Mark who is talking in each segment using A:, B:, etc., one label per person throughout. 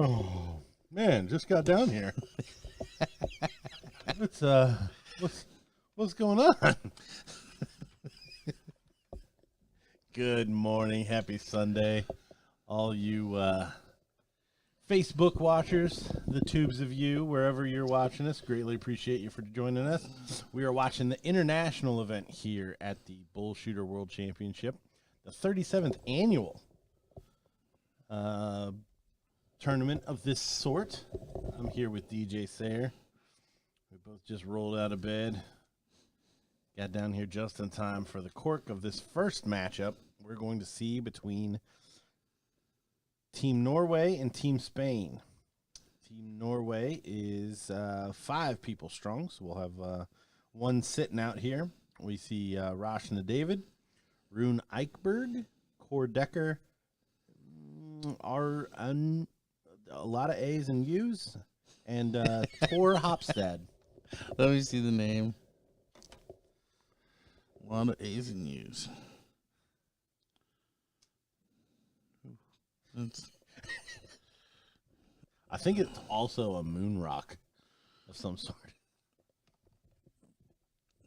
A: Oh man, just got down here. What's going on? Good morning, happy Sunday, all you Facebook watchers, the tubes of you, wherever you're watching us. Greatly appreciate you for joining us. We are watching the international event here at the BullShooter World Championship, the 37th annual tournament of this sort. I'm here with DJ Sayre. We both just rolled out of bed. Got down here just in time for the cork of this first matchup we're going to see between Team Norway and Team Spain. Team Norway is 5 people strong, so we'll have one sitting out here. We see Rashna David, Rune Eichberg, Cor Decker, a lot of A's and U's, and Tor Hopstad.
B: Let me see the name. A lot of A's and U's.
A: I think it's also a moon rock of some sort.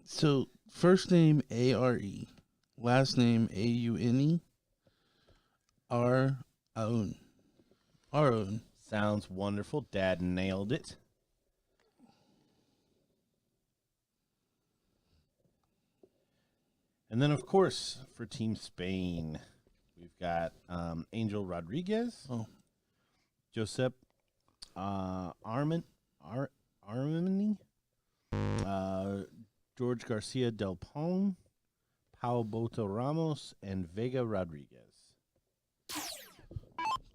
B: So, first name A-R-E, last name A-U-N-E, Aron.
A: Sounds wonderful. Dad nailed it. And then, of course, for Team Spain, we've got Angel Rodriguez, Josep Armani, George Garcia Del Pon, Pau Boto Ramos, and Vega Rodriguez.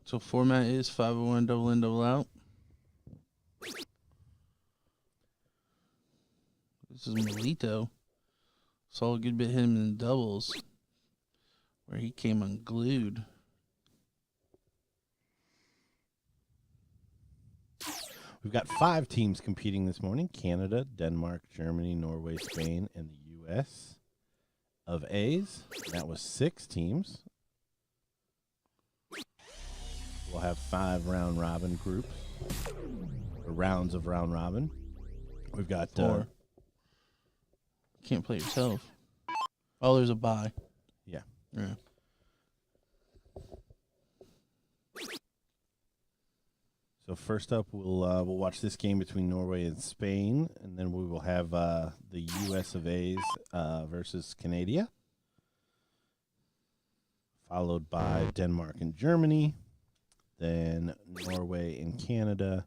B: So format is 501 double in, double out. This is Melito. Saw a good bit him in doubles where he came unglued.
A: We've got 5 teams competing this morning: Canada, Denmark, Germany, Norway, Spain, and the U.S. of A's. That was 6 teams. We'll have 5 round robin groups, or rounds of round robin. We've got
B: 4. Can't play yourself. Oh, there's a bye.
A: Yeah. So first up, we'll watch this game between Norway and Spain, and then we will have the U.S. of A's versus Canada, followed by Denmark and Germany, then Norway and Canada,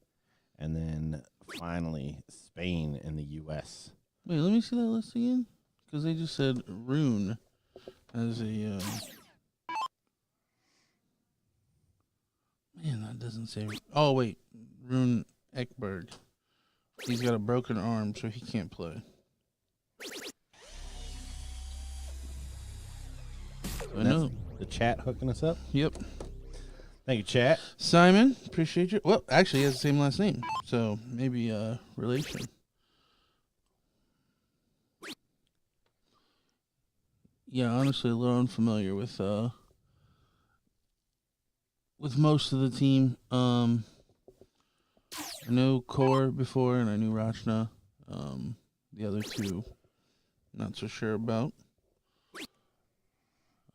A: and then finally Spain and the U.S.
B: Wait, let me see that list again, because they just said Rune as a. Man, that doesn't say. Oh wait, Rune Ekberg. He's got a broken arm, so he can't play. So I know
A: the chat hooking us up.
B: Yep.
A: Thank you, chat.
B: Simon, appreciate you. Well, actually, he has the same last name, so maybe relation. Yeah, honestly, a little unfamiliar with most of the team. I know Core before, and I knew Rachna. The other 2, not so sure about.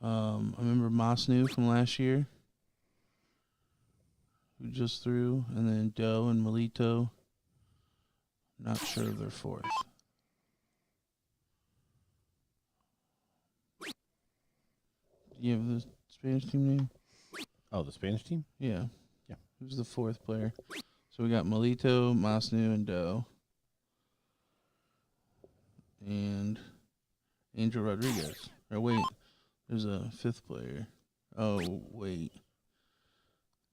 B: I remember Masnu from last year, who just threw, and then Doe and Melito. Not sure of their 4th. Do you have the Spanish team name?
A: Oh, the Spanish team?
B: Yeah.
A: Yeah.
B: Who's the 4th player? So we got Melito, Masnu, and Doe. And Angel Rodriguez. Or wait, there's a 5th player. Oh, wait.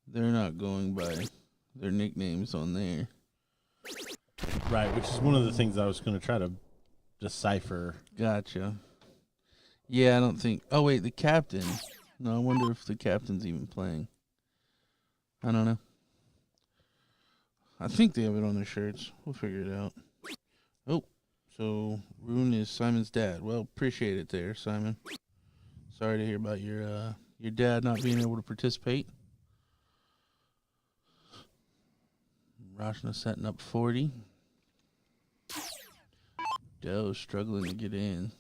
B: They're not going by their nicknames on there.
A: Right, which is one of the things I was going to try to decipher.
B: Gotcha. Yeah, I don't think. Oh, wait, the captain. No, I wonder if the captain's even playing. I don't know. I think they have it on their shirts. We'll figure it out. Oh, so Rune is Simon's dad. Well, appreciate it there, Simon. Sorry to hear about your dad not being able to participate. Rashna setting up 40. Doe struggling to get in.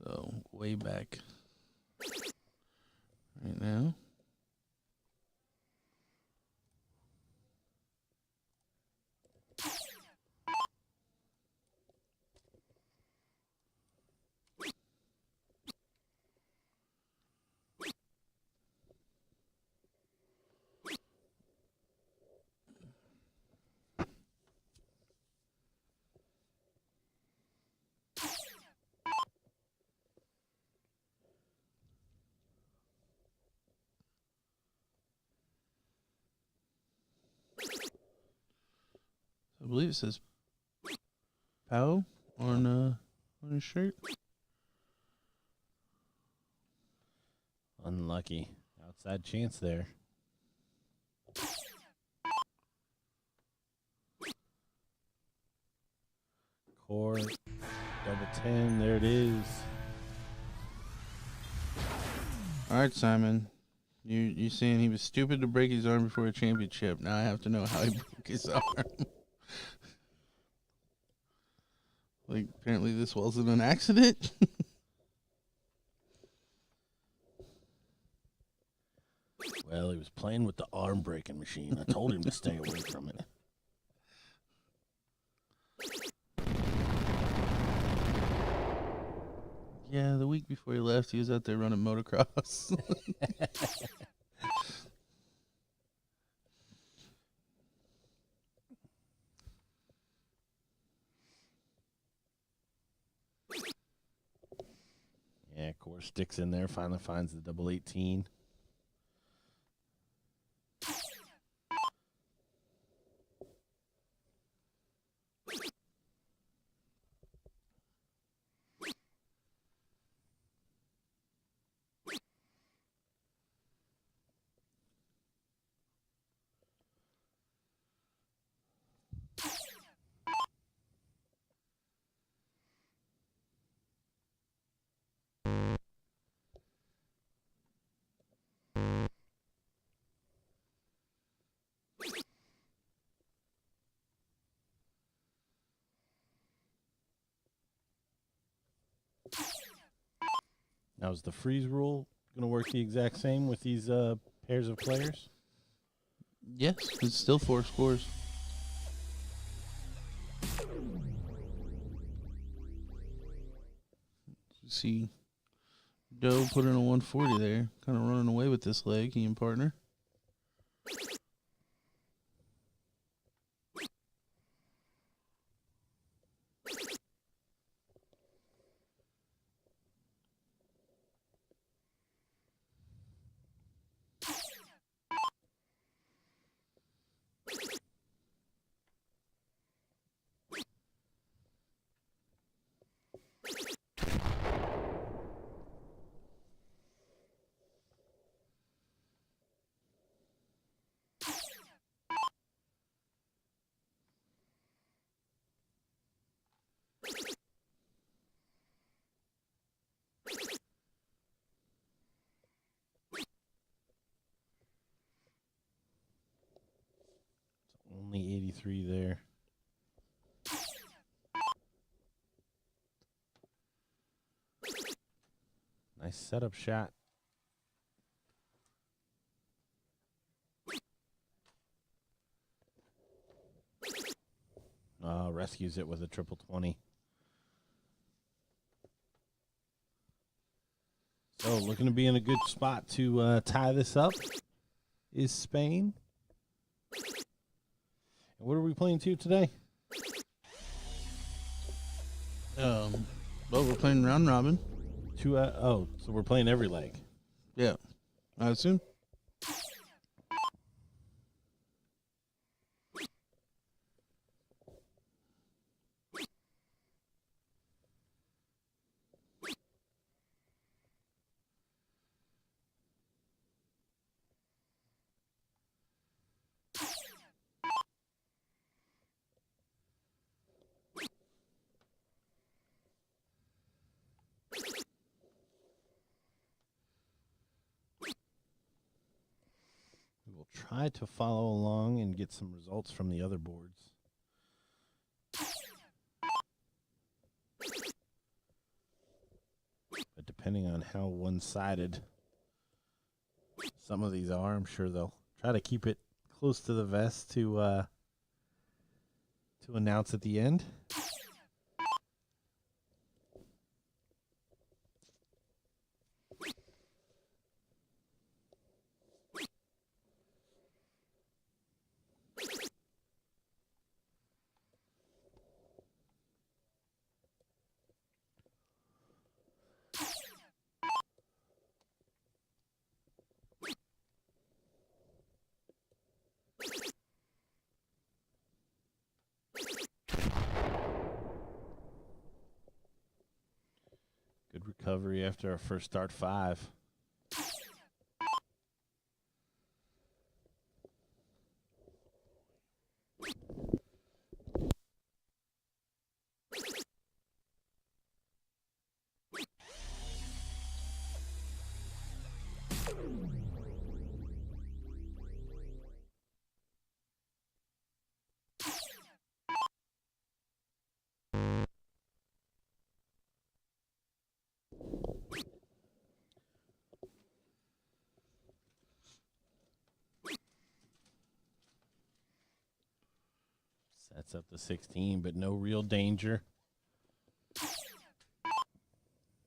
B: So, way back right now. I believe it says Pow on his shirt.
A: Unlucky. Outside chance there. Core, double 10. There it is.
B: All right, Simon. You saying he was stupid to break his arm before a championship. Now I have to know how he broke his arm. Like, apparently this wasn't an accident.
A: Well, he was playing with the arm breaking machine. I told him to stay away from it.
B: Yeah, the week before he left, he was out there running motocross.
A: Yeah, Core sticks in there, finally finds the double 18. Now, is the freeze rule going to work the exact same with these pairs of players?
B: Yes, it's still 4 scores. See, Doe put in a 140 there, kind of running away with this leg, he and partner.
A: Only 83 there. Nice setup shot. Rescues it with a triple 20. So looking to be in a good spot to tie this up is Spain. And what are we playing to today?
B: Well, we're playing round robin.
A: So we're playing every leg.
B: Yeah, I assume.
A: try to follow along and get some results from the other boards. But depending on how one-sided some of these are, I'm sure they'll try to keep it close to the vest to announce at the end. Good recovery after our first start 5. Sets up the 16, but no real danger.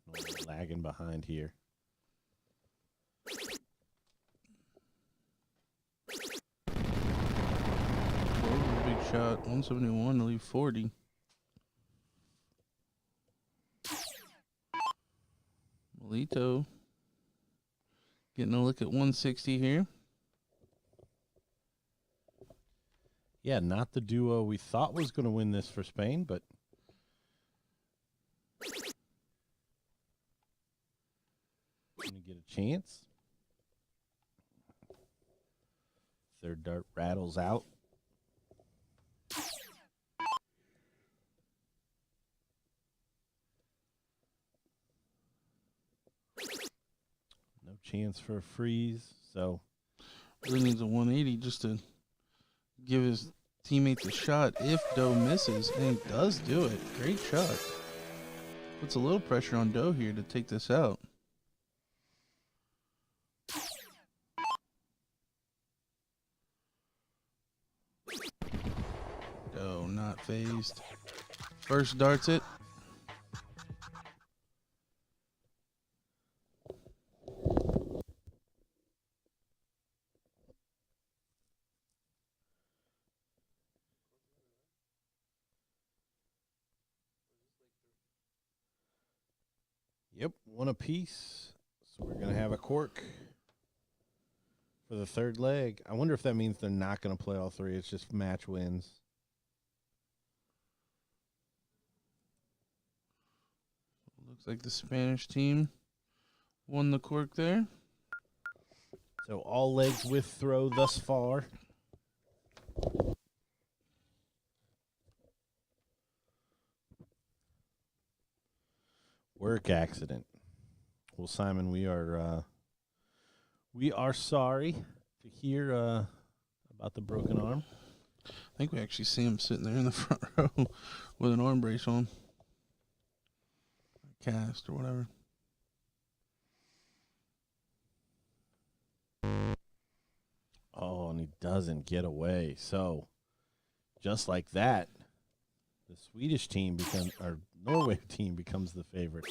A: No lagging behind here.
B: Big shot, 171 to leave 40. Melito getting a look at 160 here.
A: Yeah, not the duo we thought was going to win this for Spain, but going to get a chance. Third dart rattles out. No chance for a freeze, so
B: really needs a 180 just to give his teammates a shot if Doe misses, and he does do it. Great shot. Puts a little pressure on Doe here to take this out. Doe not phased. First darts it.
A: Yep, one apiece. So we're going to have a cork for the third leg. I wonder if that means they're not going to play all 3. It's just match wins.
B: Looks like the Spanish team won the cork there.
A: So all legs with throw thus far. Work accident. Well, Simon, we are sorry to hear about the broken arm.
B: I think we actually see him sitting there in the front row with an arm brace on. Cast or whatever.
A: Oh, and he doesn't get away. So, just like that, the Swedish team or Norway team becomes the favorite.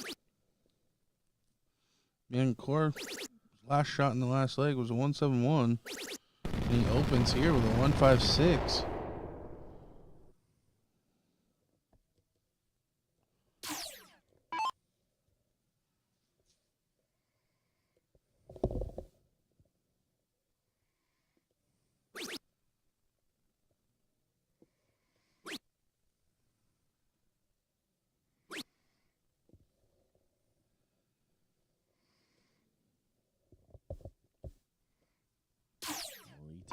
B: Man, Core, last shot in the last leg was a 171. And he opens here with a 156.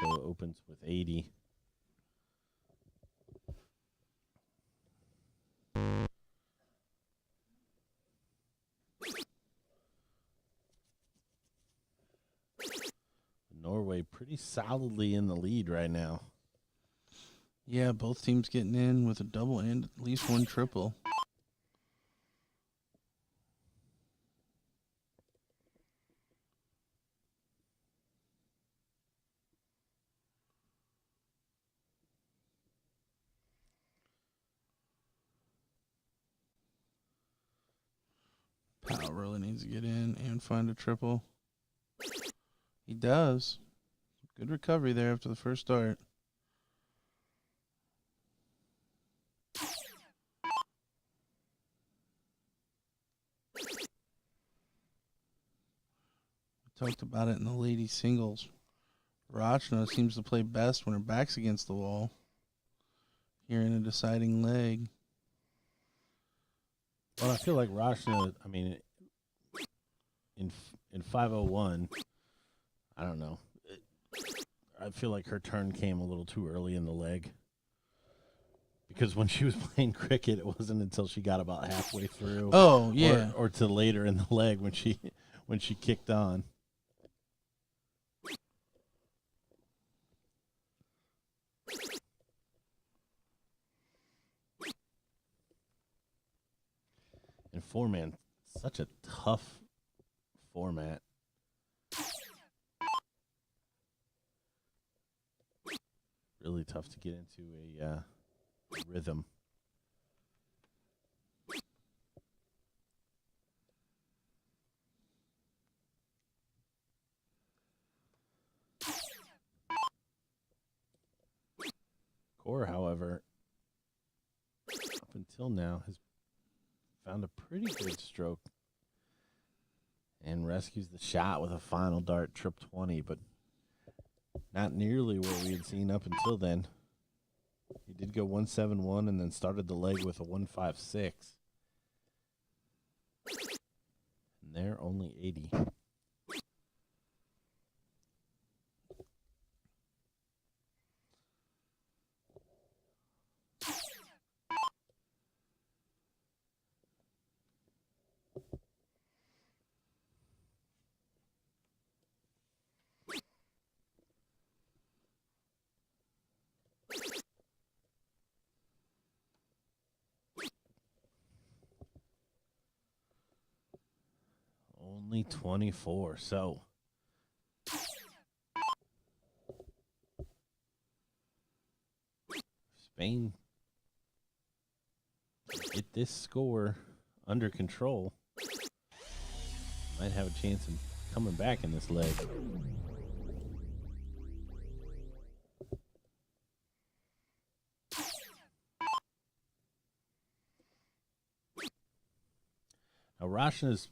A: Melito opens with 80. Norway pretty pretty solidly in the lead right now.
B: Yeah, both teams getting in with a double and at least one triple. Powell really needs to get in and find a triple. He does. Good recovery there after the first start. We talked about it in the ladies singles. Rachna seems to play best when her back's against the wall. Here in a deciding leg.
A: Well, I feel like Rachna, I mean, in 501, I don't know. I feel like her turn came a little too early in the leg. Because when she was playing cricket, it wasn't until she got about halfway through.
B: Oh, yeah.
A: Or to later in the leg when she kicked on. And four-man, such a tough format. Really tough to get into a rhythm. Core, however, up until now has found a pretty good stroke and rescues the shot with a final dart trip 20, but not nearly what we had seen up until then. He did go 171 and then started the leg with a 156. And they're only 80. Only 24, so Spain get this score under control. Might have a chance of coming back in this leg. Now, Rachna's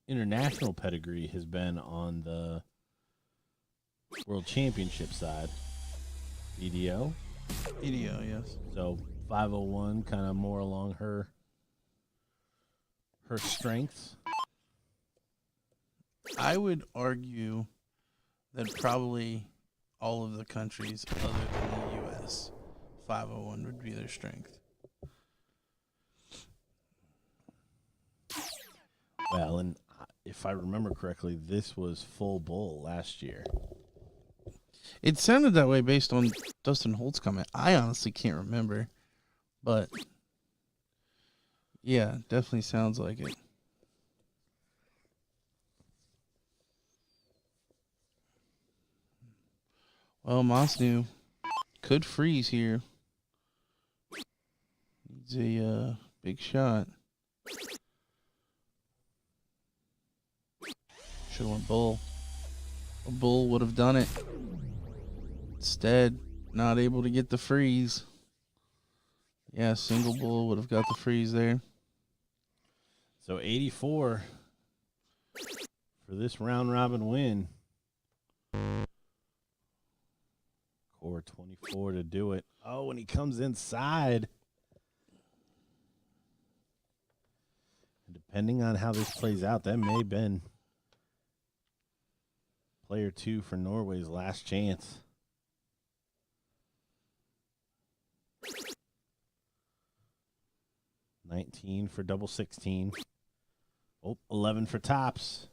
A: international pedigree has been on the World Championship side. EDO.
B: EDO, yes.
A: So 501 kind of more along her strengths.
B: I would argue that probably all of the countries other than the U.S., 501 would be their strength.
A: Well, and if I remember correctly, this was full bull last year.
B: It sounded that way based on Dustin Holt's comment. I honestly can't remember, but yeah, definitely sounds like it. Well, Masnu could freeze here. Needs a big shot. Should have went bull. A bull would have done it. Instead, not able to get the freeze. Yeah, single bull would have got the freeze there.
A: So 84 for this round robin win. Core 24 to do it. Oh, when he comes inside. And depending on how this plays out, that may have been player 2 for Norway's last chance. $19 for double 16. Oh, 11 for tops.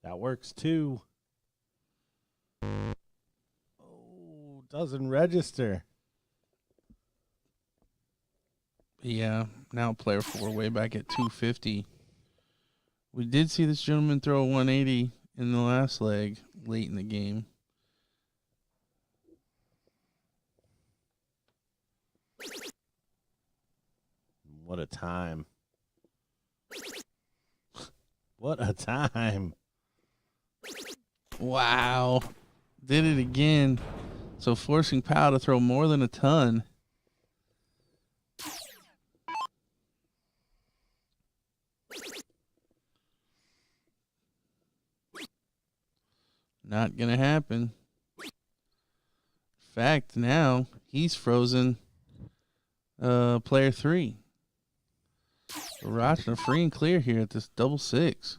A: That works too. Doesn't register.
B: Yeah, now player 4 way back at 250. We did see this gentleman throw a 180 in the last leg late in the game.
A: What a time. What a time.
B: Wow. Did it again. So forcing Powell to throw more than a ton. Not going to happen. In fact, now he's frozen player 3. Rachna free and clear here at this double 6.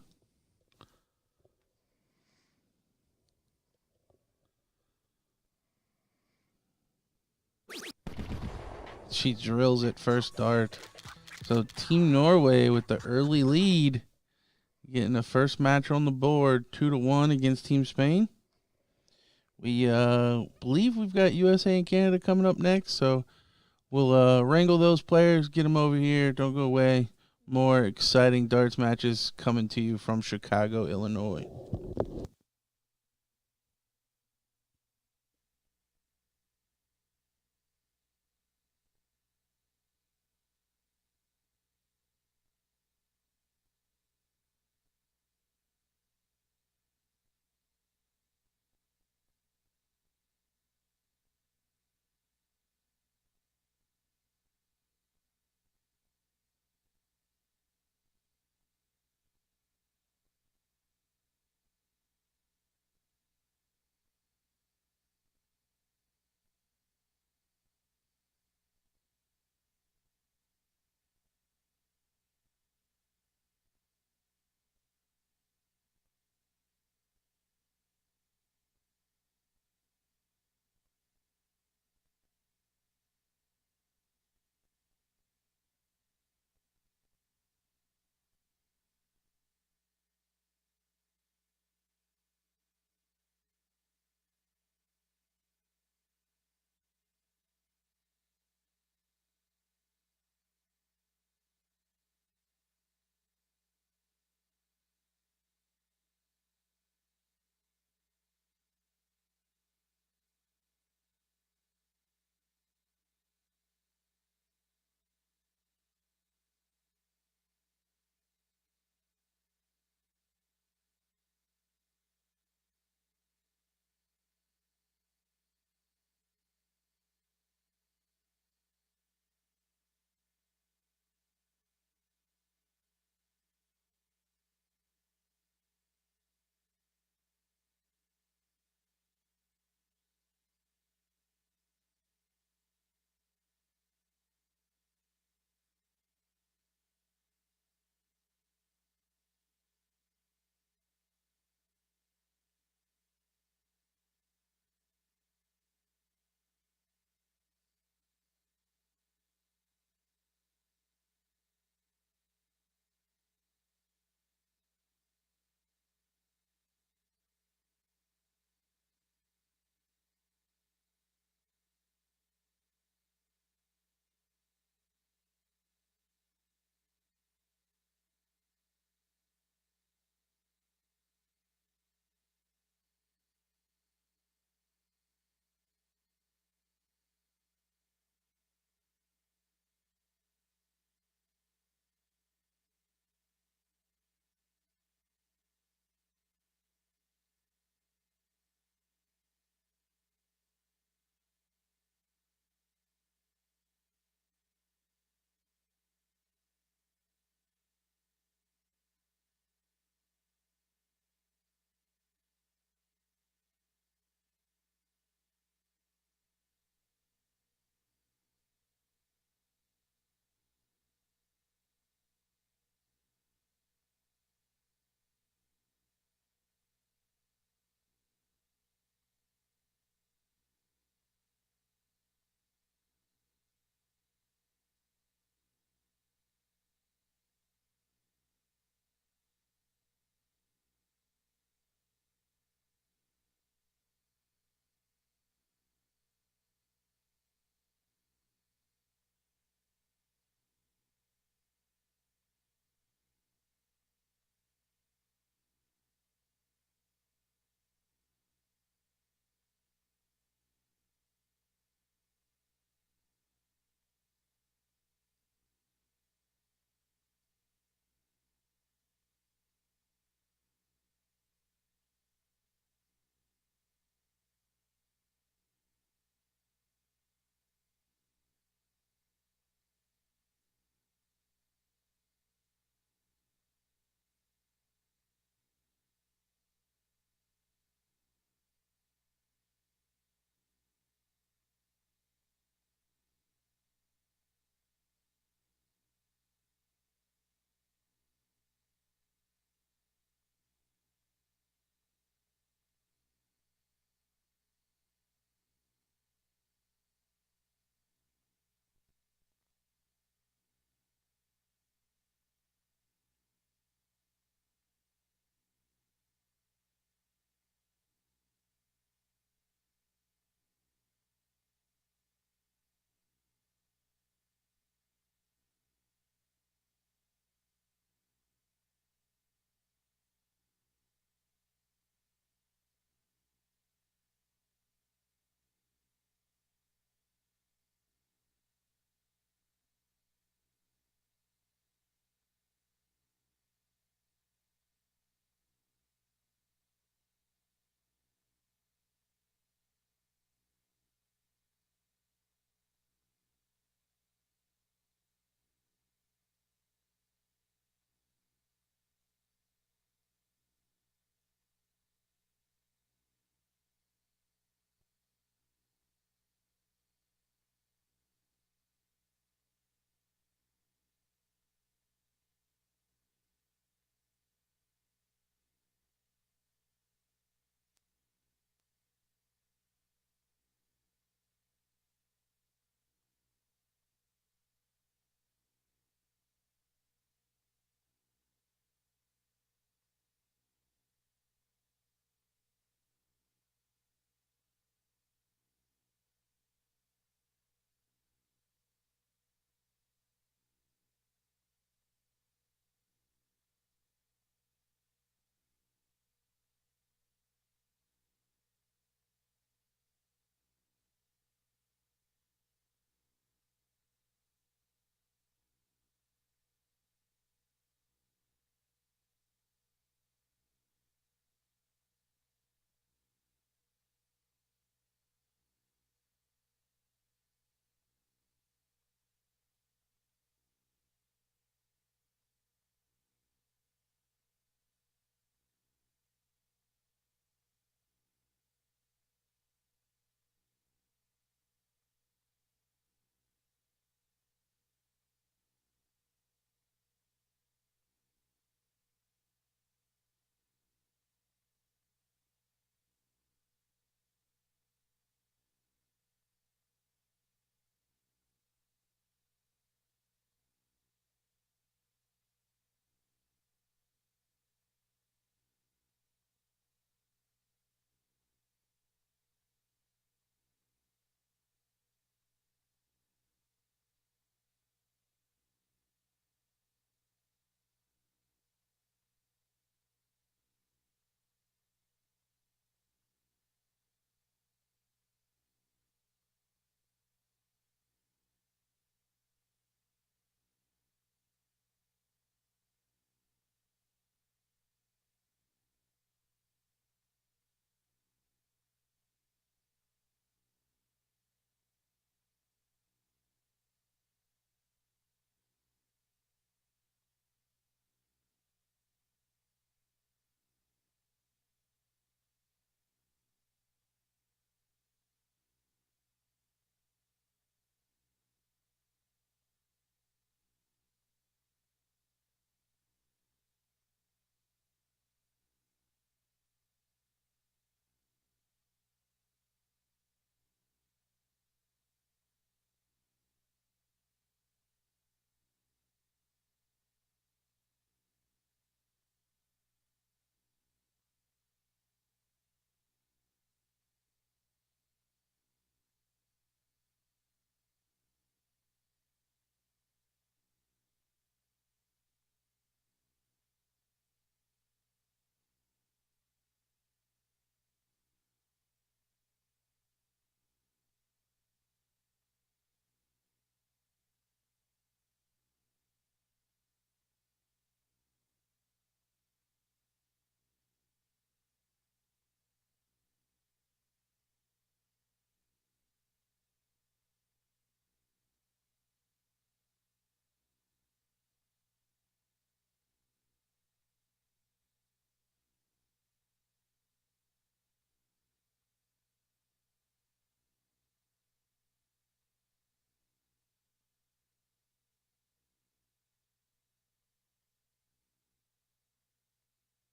B: She drills it first dart. So Team Norway with the early lead, getting the first match on the board, 2-1 against Team Spain. We believe we've got USA and Canada coming up next, so we'll wrangle those players, get them over here. Don't go away. More exciting darts matches coming to you from Chicago, Illinois.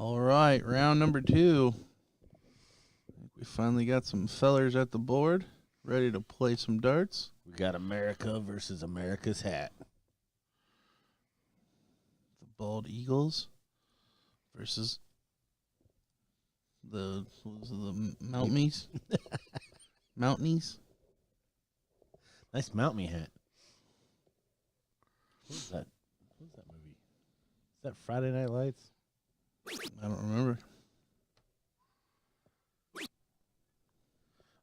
B: All right, round number 2. We finally got some fellers at the board, ready to play some darts.
A: We got America versus America's hat.
B: The Bald Eagles versus the Mounties. Mounties.
A: Nice Mount Me hat. What was that? What was that movie? Is that Friday Night Lights?
B: I don't remember.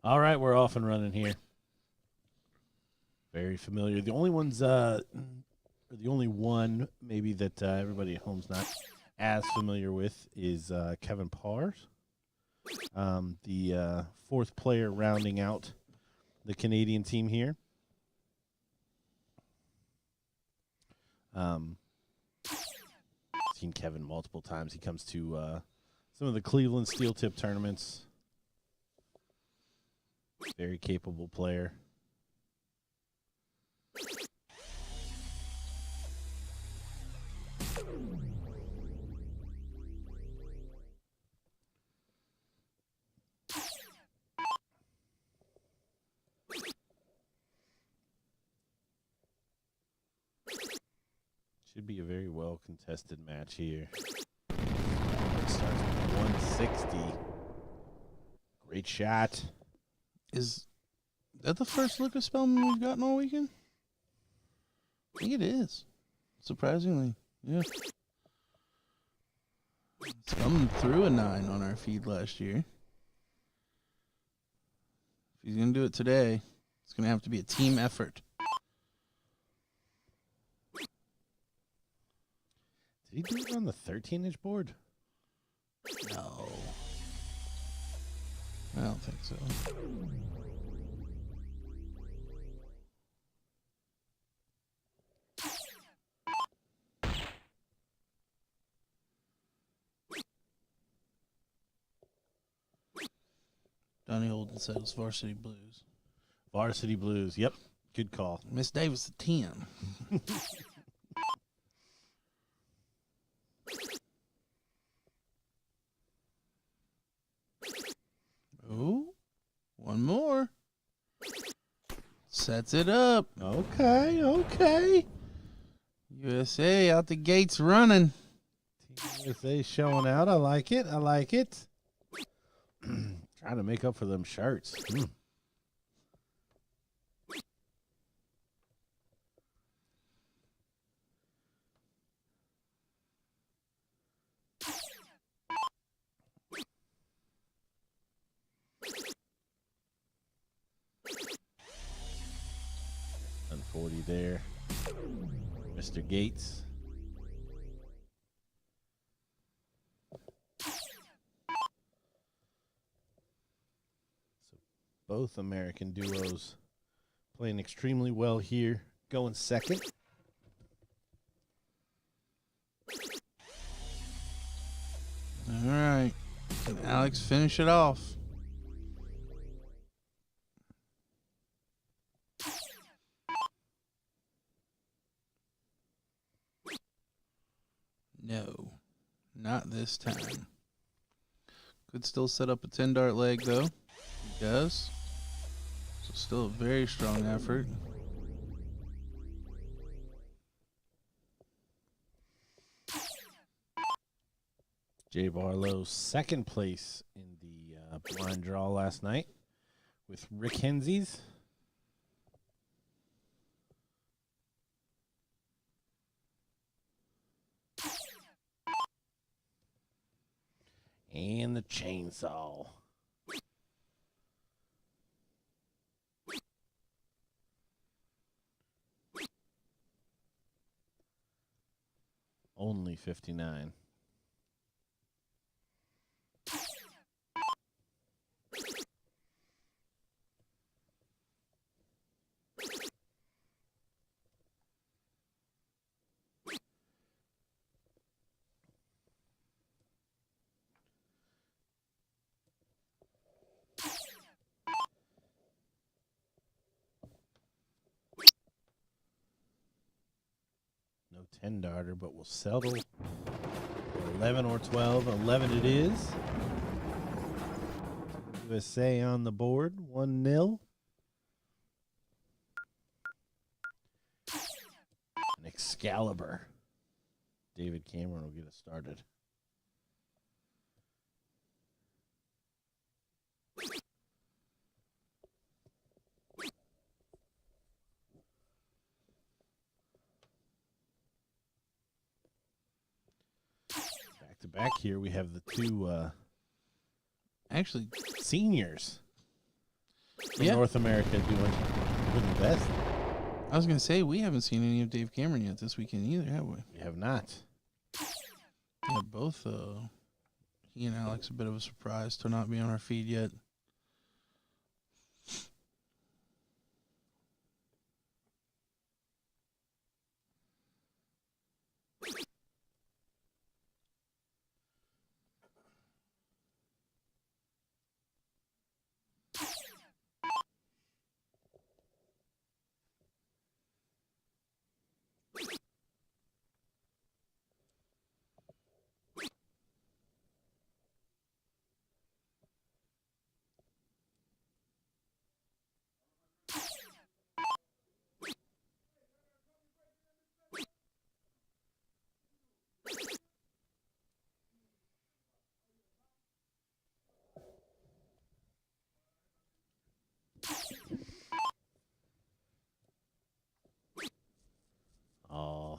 A: All right, we're off and running here. Very familiar. The only one maybe that everybody at home's not as familiar with is Kevin Pars, the fourth player rounding out the Canadian team here. Seen Kevin multiple times. He comes to some of the Cleveland Steel Tip tournaments. Very capable player. Should be a very well contested match here. It starts with 160. Great shot.
B: Is that the first Lucas Spellman we've gotten all weekend? I think it is. Surprisingly. Yeah. Spellman threw a 9 on our feed last year. If he's going to do it today, it's going to have to be a team effort.
A: Did he do it on the 13-inch board?
B: No. I don't think so. Donnie Holden said it was Varsity Blues.
A: Varsity Blues. Yep. Good call.
B: Miss Davis, a 10. Oh, one more. Sets it up.
A: Okay.
B: USA out the gates running.
A: Team USA showing out. I like it. Trying to make up for them shirts. $140 there. Mr. Gates. Both American duos playing extremely well here. Going second.
B: All right. Can Alex finish it off? No. Not this time. Could still set up a 10-dart leg, though. He does. So still a very strong effort.
A: Jay Barlow, second place in the blind draw last night with Rick Hensies. And the chainsaw. Only 59. No 10-darter, but we'll settle. There 11 or 12. 11 it is. USA on the board. 1-0. An Excalibur. David Cameron will get us started. Back to back here, we have the two
B: Actually,
A: seniors from
B: yeah.
A: North America doing the best.
B: I was going to say, we haven't seen any of Dave Cameron yet this weekend either, have we?
A: We have not.
B: Yeah, both he and Alex a bit of a surprise to not be on our feed yet.
A: Oh,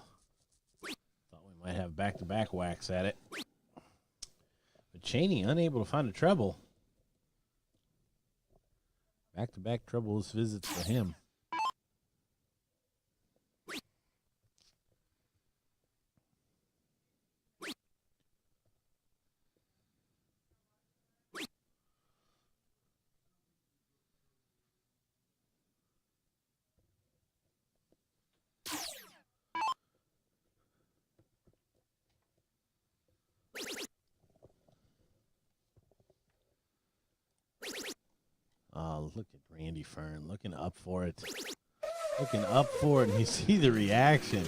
A: thought we might have back-to-back whacks at it. But Cheney unable to find a treble. Back-to-back trebles visits for him. Oh, look at Randy Fern looking up for it. Looking up for it, and you see the reaction.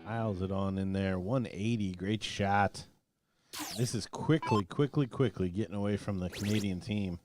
A: Piles it on in there. 180, great shot. This is quickly getting away from the Canadian team.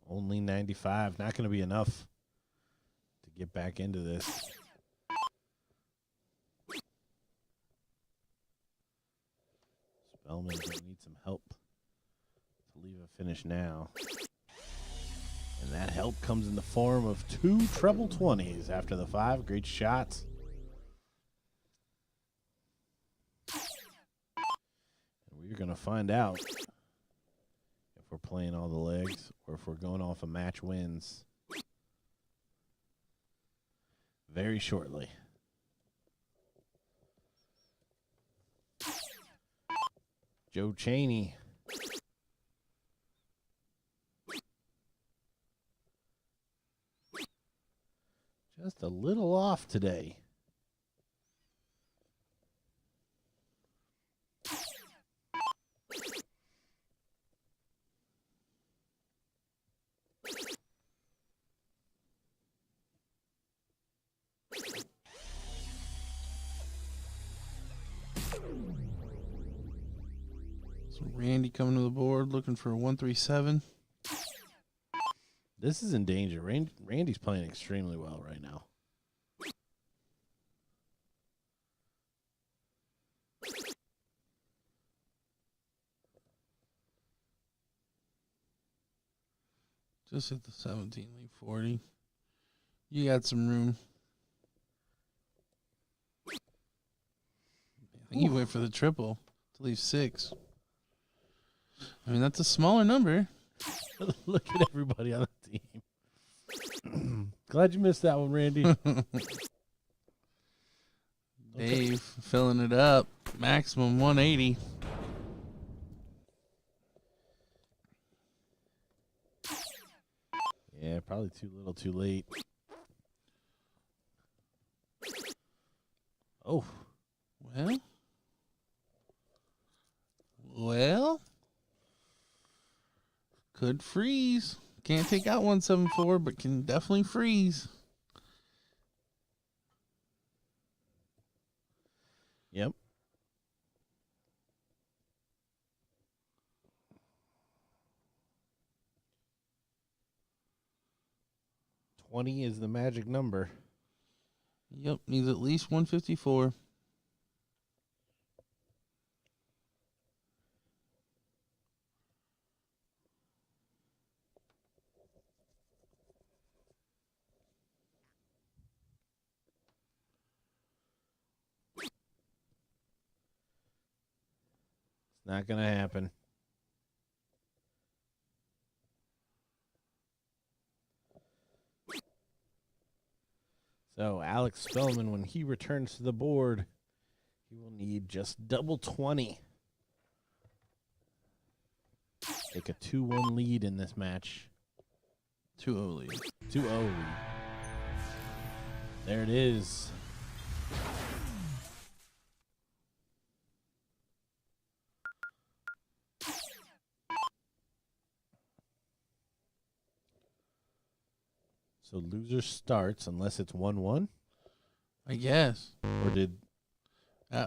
A: Only 95. Not going to be enough to get back into this. Spellman's going to need some help to leave a finish now. And that help comes in the form of 2 treble 20s after the 5. Great shots. And we're going to find out if we're playing all the legs or if we're going off of match wins very shortly. Joe Cheney. Just a little off today.
B: So Randy coming to the board looking for a 137.
A: This is in danger. Randy's playing extremely well right now.
B: Just hit the 17, leave 40. You got some room. I think you went for the triple to leave 6. I mean, that's a smaller number.
A: Look at everybody on the team. Glad you missed that one, Randy.
B: Dave filling it up. Maximum 180.
A: Yeah, probably too little, too late. Oh.
B: Well. Could freeze. Can't take out 174, but can definitely freeze.
A: Yep. $20 is the magic number.
B: Yep, needs at least 154.
A: It's not going to happen. So Alex Spellman, when he returns to the board, he will need just double 20. Take a 2-1 lead in this match.
B: 2-0 lead.
A: 2-0 lead. There it is. So loser starts unless it's 1-1?
B: I guess.
A: Or did...
B: I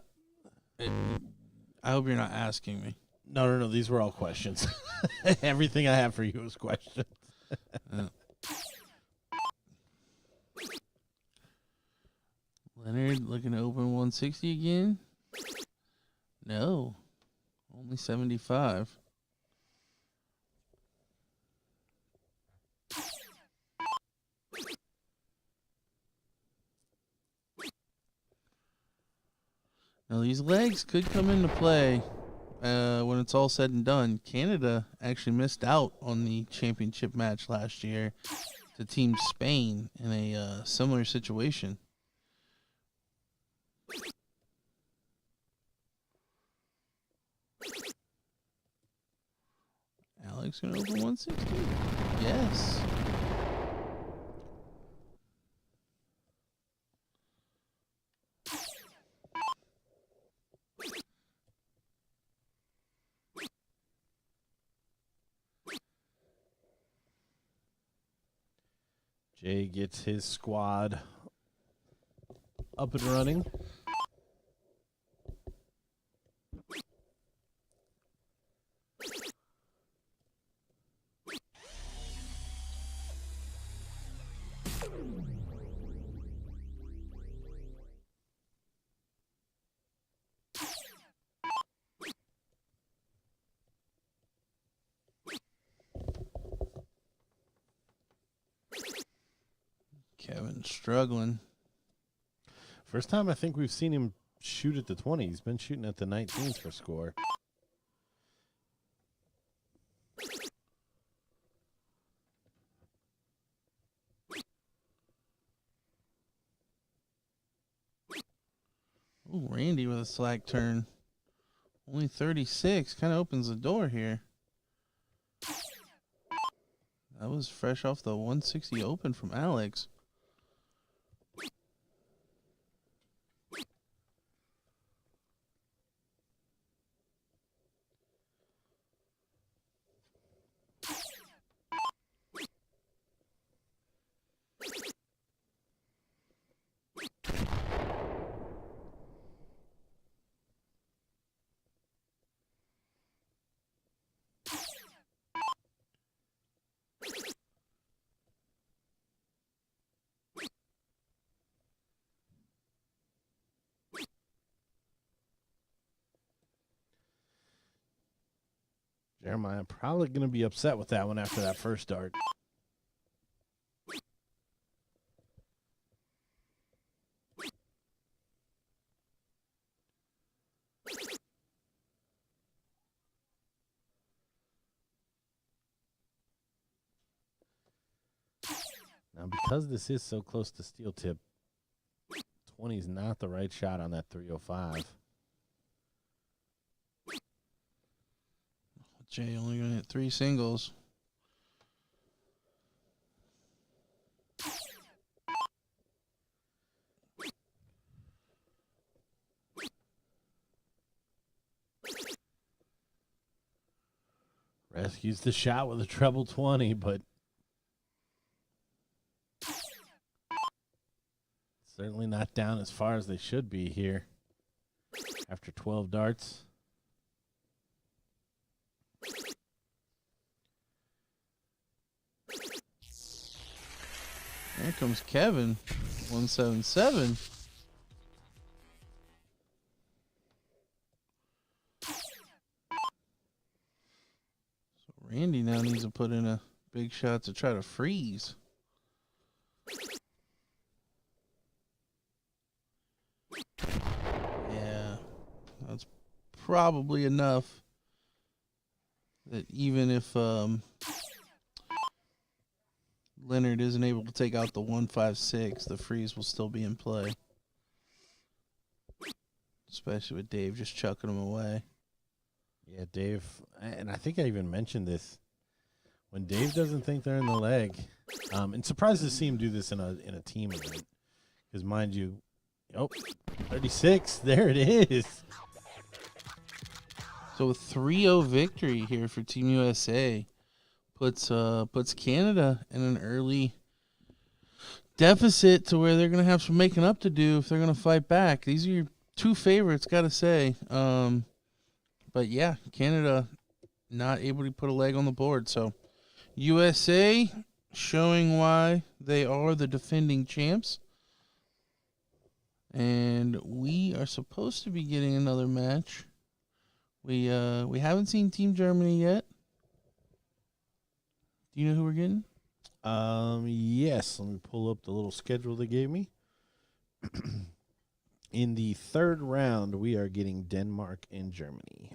B: hope you're not asking me.
A: No. These were all questions. Everything I have for you is questions.
B: Leonard looking to open 160 again? No. Only 75. Now, these legs could come into play when it's all said and done. Canada actually missed out on the championship match last year to Team Spain in a similar situation. Alex going to open 160? Yes.
A: Jay gets his squad up and running.
B: Kevin struggling.
A: First time I think we've seen him shoot at the 20. He's been shooting at the 19s for score.
B: Ooh, Randy with a slack turn. Only 36. Kind of opens the door here. That was fresh off the 160 open from Alex.
A: Jeremiah probably going to be upset with that one after that first start. Now, because this is so close to steel tip, 20 is not the right shot on that 305.
B: Jay only going to hit 3 singles.
A: Rescues the shot with a treble 20, but certainly not down as far as they should be here after 12 darts.
B: There comes Kevin, 177. So Randy now needs to put in a big shot to try to freeze. Yeah, that's probably enough that even if Leonard isn't able to take out the 156, the freeze will still be in play. Especially with Dave just chucking him away.
A: Yeah, Dave, and I think I even mentioned this. When Dave doesn't think they're in the leg, and surprised to see him do this in a team event. Because mind you, 36, there it is.
B: So a 3-0 victory here for Team USA puts Canada in an early deficit to where they're going to have some making up to do if they're going to fight back. These are your 2 favorites, got to say. But yeah, Canada not able to put a leg on the board. So USA showing why they are the defending champs. And we are supposed to be getting another match. We haven't seen Team Germany yet. Do you know who we're getting?
A: Yes. Let me pull up the little schedule they gave me. In the third round, we are getting Denmark and Germany.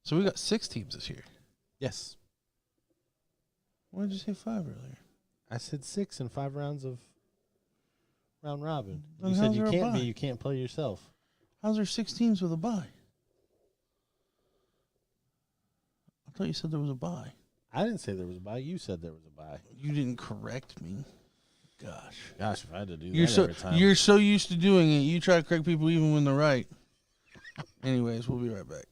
B: So we got 6 teams this year.
A: Yes.
B: Why did you say 5 earlier?
A: I said 6 in 5 rounds of round robin.
B: Then
A: You said
B: how's
A: you
B: there a
A: can't
B: bye?
A: you can't play yourself.
B: How's there 6 teams with a bye? I thought you said there was a bye.
A: I didn't say there was a bye. You said there was a bye.
B: You didn't correct me. Gosh,
A: if I had to do
B: you're
A: that
B: so
A: every time.
B: you're so used to doing it. You try to correct people even when they're right. Anyways, we'll be right back.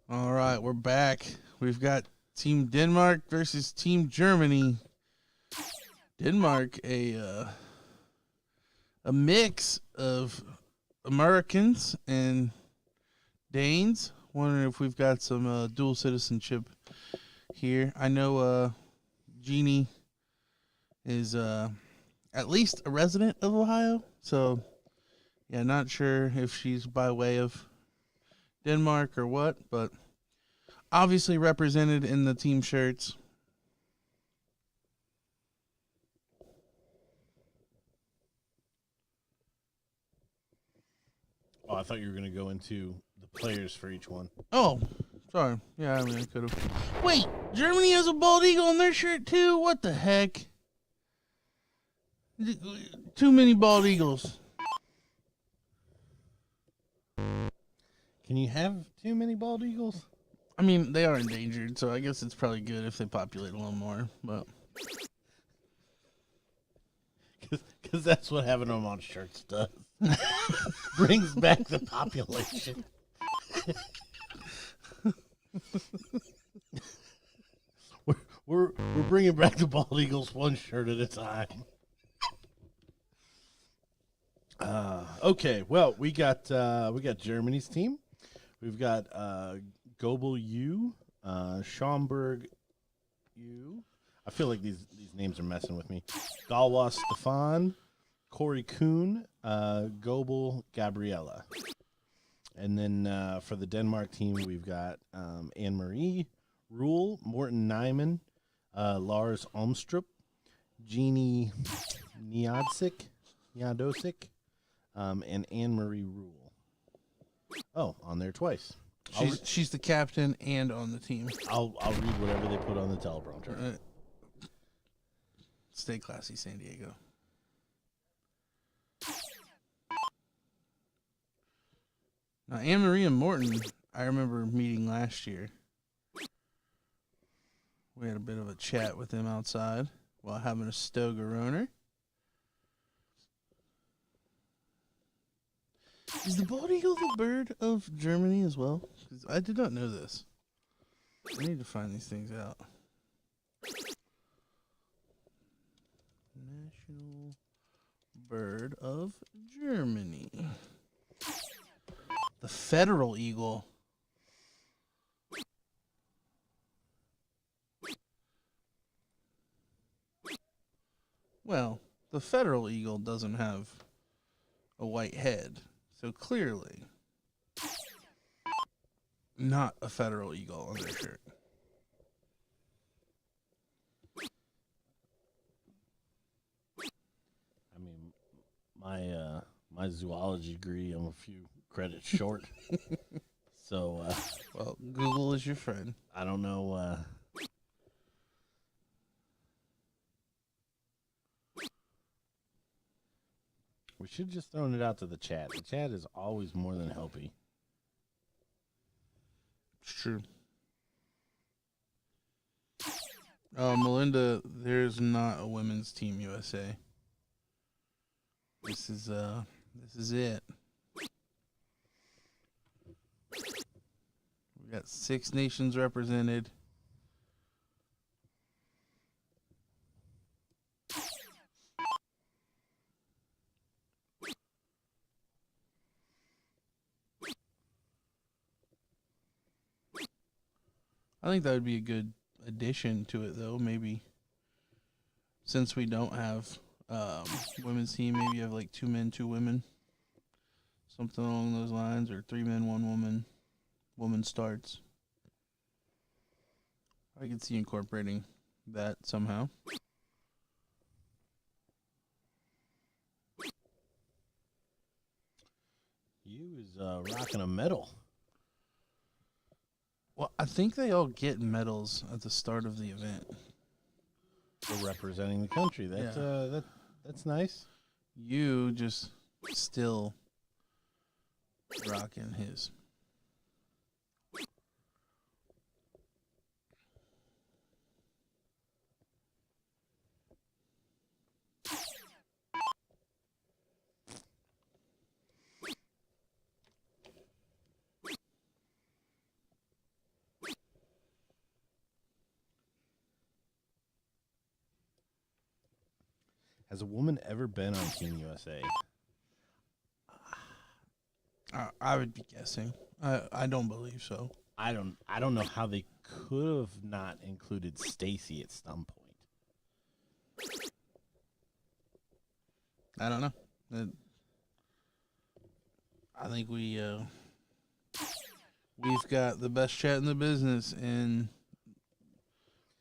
B: All right, we're back. We've got Team Denmark versus Team Germany. Denmark, a mix of Americans and Danes. Wondering if we've got some dual citizenship here. I know Jeannie is at least a resident of Ohio, so yeah, not sure if she's by way of Denmark or what, but obviously represented in the team shirts.
A: Oh, I thought you were going to go into the players for each one.
B: Oh, sorry. Yeah, I mean, I could have. Wait, Germany has a bald eagle on their shirt too? What the heck? Too many bald eagles.
A: Can you have too many bald eagles?
B: I mean, they are endangered, so I guess it's probably good if they populate a little more. But
A: because that's what having them on shirts does. Brings back the population. we're bringing back the bald eagles one shirt at a time. Okay, well we got Germany's team. We've got Goebel U, Schaumburg U. I feel like these names are messing with me. Galwa Stefan, Corey Kuhn, Goebel Gabriella. And then for the Denmark team, we've got Anne-Marie Rule, Morten Nyman, Lars Olmstrup, Jeannie Niadosik, and Anne-Marie Rule. Oh, on there twice.
B: she's the captain and on the team.
A: I'll read whatever they put on the teleprompter.
B: Stay classy, San Diego. Now, Anne-Marie and Morton, I remember meeting last year. We had a bit of a chat with them outside while having a Stogeroner. Is the bald eagle the bird of Germany as well? 'Cause I did not know this. I need to find these things out. National bird of Germany. The federal eagle. Well, the federal eagle doesn't have a white head, so clearly not a federal eagle on their shirt.
A: I mean, my zoology degree, I'm a few credits short. So,
B: well, Google is your friend.
A: I don't know. We should just thrown it out to the chat. The chat is always more than helpy.
B: It's true. Melinda, there's not a women's team USA. This is it. We got 6 nations represented. I think that would be a good addition to it, though. Maybe since we don't have women's team, maybe you have like 2 men, 2 women, something along those lines, or 3 men, 1 woman. Woman starts. I could see incorporating that somehow.
A: You is rocking a medal.
B: Well, I think they all get medals at the start of the event
A: For representing the country. That's nice.
B: You just still rocking his.
A: Has a woman ever been on Team USA?
B: I would be guessing. I don't believe so.
A: I don't know how they could have not included Stacy at some point.
B: I don't know. I think we've got the best chat in the business, and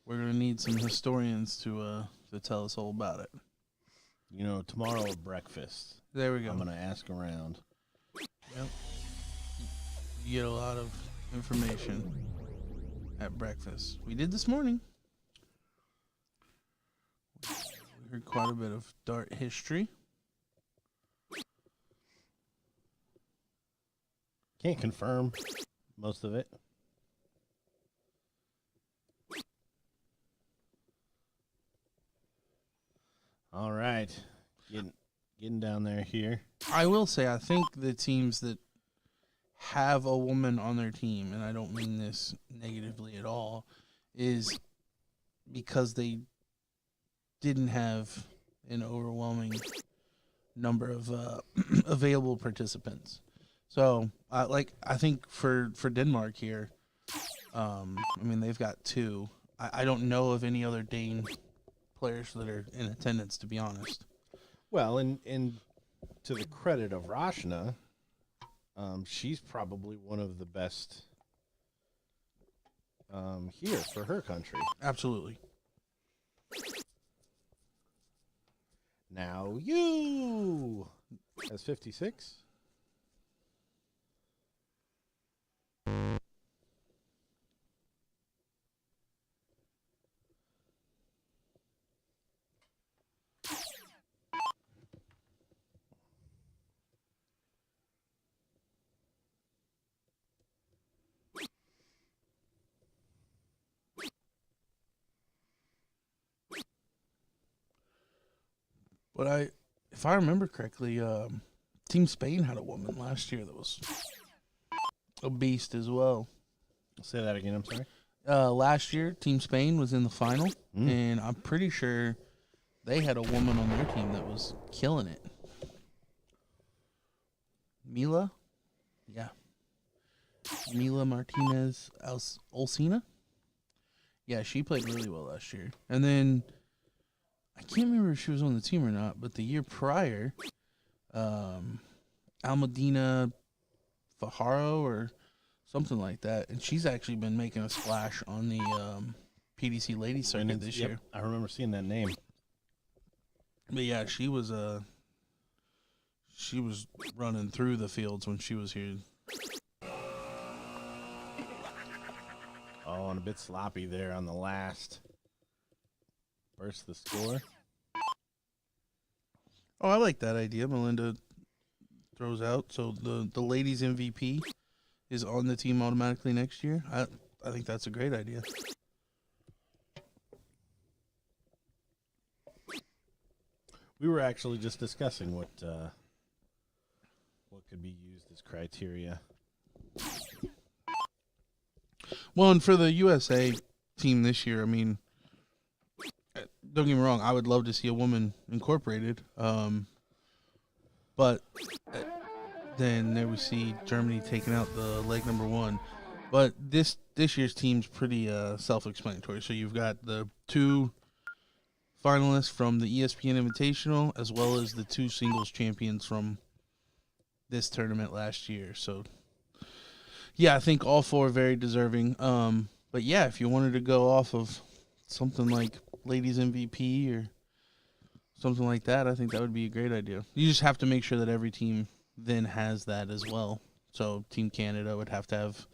B: we're gonna need some historians to tell us all about it.
A: You know, tomorrow at breakfast,
B: There we go.
A: I'm gonna ask around.
B: Yep. You get a lot of information at breakfast. We did this morning. We heard quite a bit of dart history.
A: Can't confirm most of it. All right, getting down there here.
B: I will say, I think the teams that have a woman on their team, and I don't mean this negatively at all, is because they didn't have an overwhelming number of available participants. So, I think for Denmark here, I mean, they've got 2. I don't know of any other Dane players that are in attendance, to be honest.
A: Well, and to the credit of Rashna, she's probably one of the best here for her country.
B: Absolutely.
A: Now you has 56.
B: But if I remember correctly, Team Spain had a woman last year that was a beast as well.
A: Say that again, I'm sorry.
B: Last year, Team Spain was in the final, and I'm pretty sure they had a woman on their team that was killing it. Mila? Yeah. Mila Martinez Olsina? Yeah, she played really well last year. And then, I can't remember if she was on the team or not, but the year prior, Almudena Fajaro or something like that, and she's actually been making a splash on the PDC ladies circuit this year.
A: I remember seeing that name.
B: But yeah, she was running through the fields when she was here.
A: Oh, and a bit sloppy there on the last burst of the score.
B: Oh, I like that idea. Melinda throws out, so the ladies MVP is on the team automatically next year. I think that's a great idea.
A: We were actually just discussing what could be used as criteria.
B: Well, and for the USA team this year, I mean, don't get me wrong, I would love to see a woman incorporated. But then there we see Germany taking out the leg number 1. But this year's team's pretty self-explanatory. So you've got the 2 finalists from the ESPN Invitational, as well as the 2 singles champions from this tournament last year. So, yeah, I think all 4 are very deserving. But, yeah, if you wanted to go off of something like ladies MVP or something like that, I think that would be a great idea. You just have to make sure that every team then has that as well. So Team Canada would have to have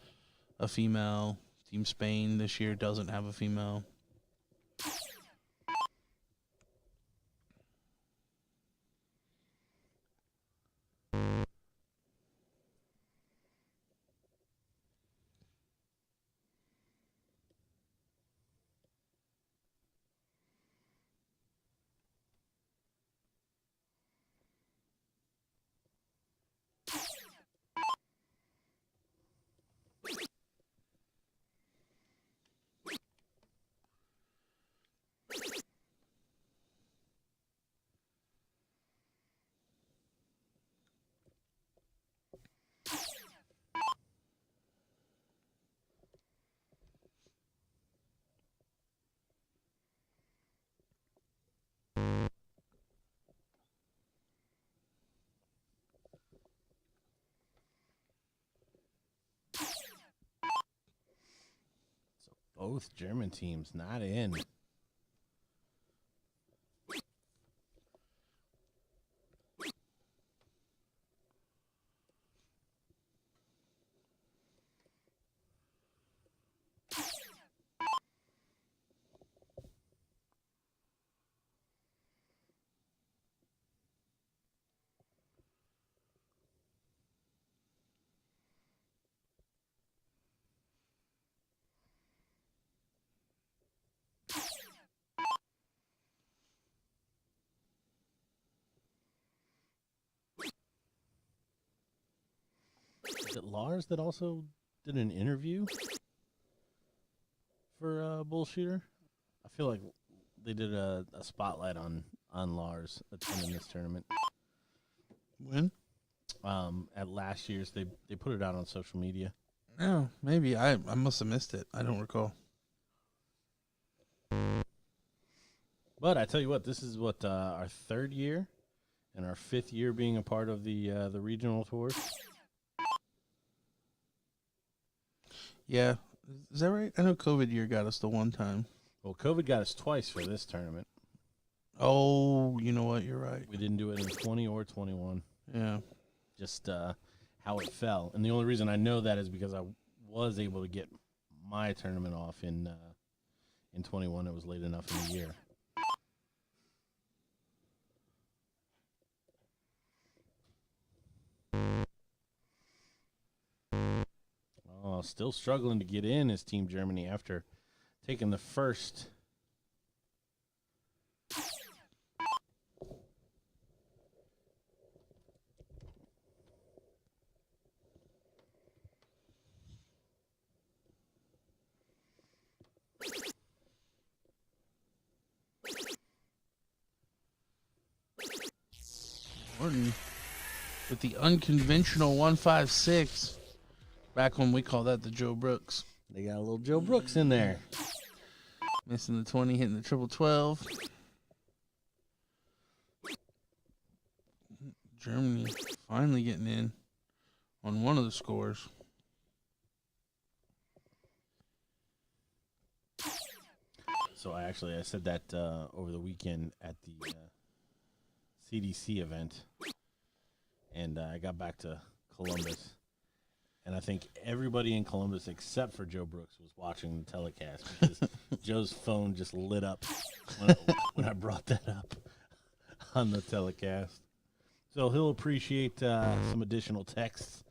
B: a female. Team Spain this year doesn't have a female.
A: So both German teams not in. Is it Lars that also did an interview for BullShooter? I feel like they did a spotlight on Lars attending this tournament.
B: When?
A: At last year's, they put it out on social media.
B: Oh, maybe. I must have missed it. I don't recall.
A: But I tell you what, this is what our third year and our fifth year being a part of the regional tours.
B: Yeah. Is that right? I know COVID year got us the one time.
A: Well, COVID got us twice for this tournament.
B: Oh, you know what? You're right.
A: We didn't do it in 20 or 21.
B: Yeah.
A: Just how it fell. And the only reason I know that is because I was able to get my tournament off in 21. It was late enough in the year. Oh, still struggling to get in is Team Germany after taking the first.
B: Morton with the unconventional 156. Back when we call that the Joe Brooks.
A: They got a little Joe Brooks in there.
B: Missing the 20, hitting the triple 12. Germany finally getting in on one of the scores.
A: So I said that over the weekend at the CDC event, and I got back to Columbus. And I think everybody in Columbus except for Joe Brooks was watching the telecast because Joe's phone just lit up when I brought that up on the telecast. So he'll appreciate some additional texts.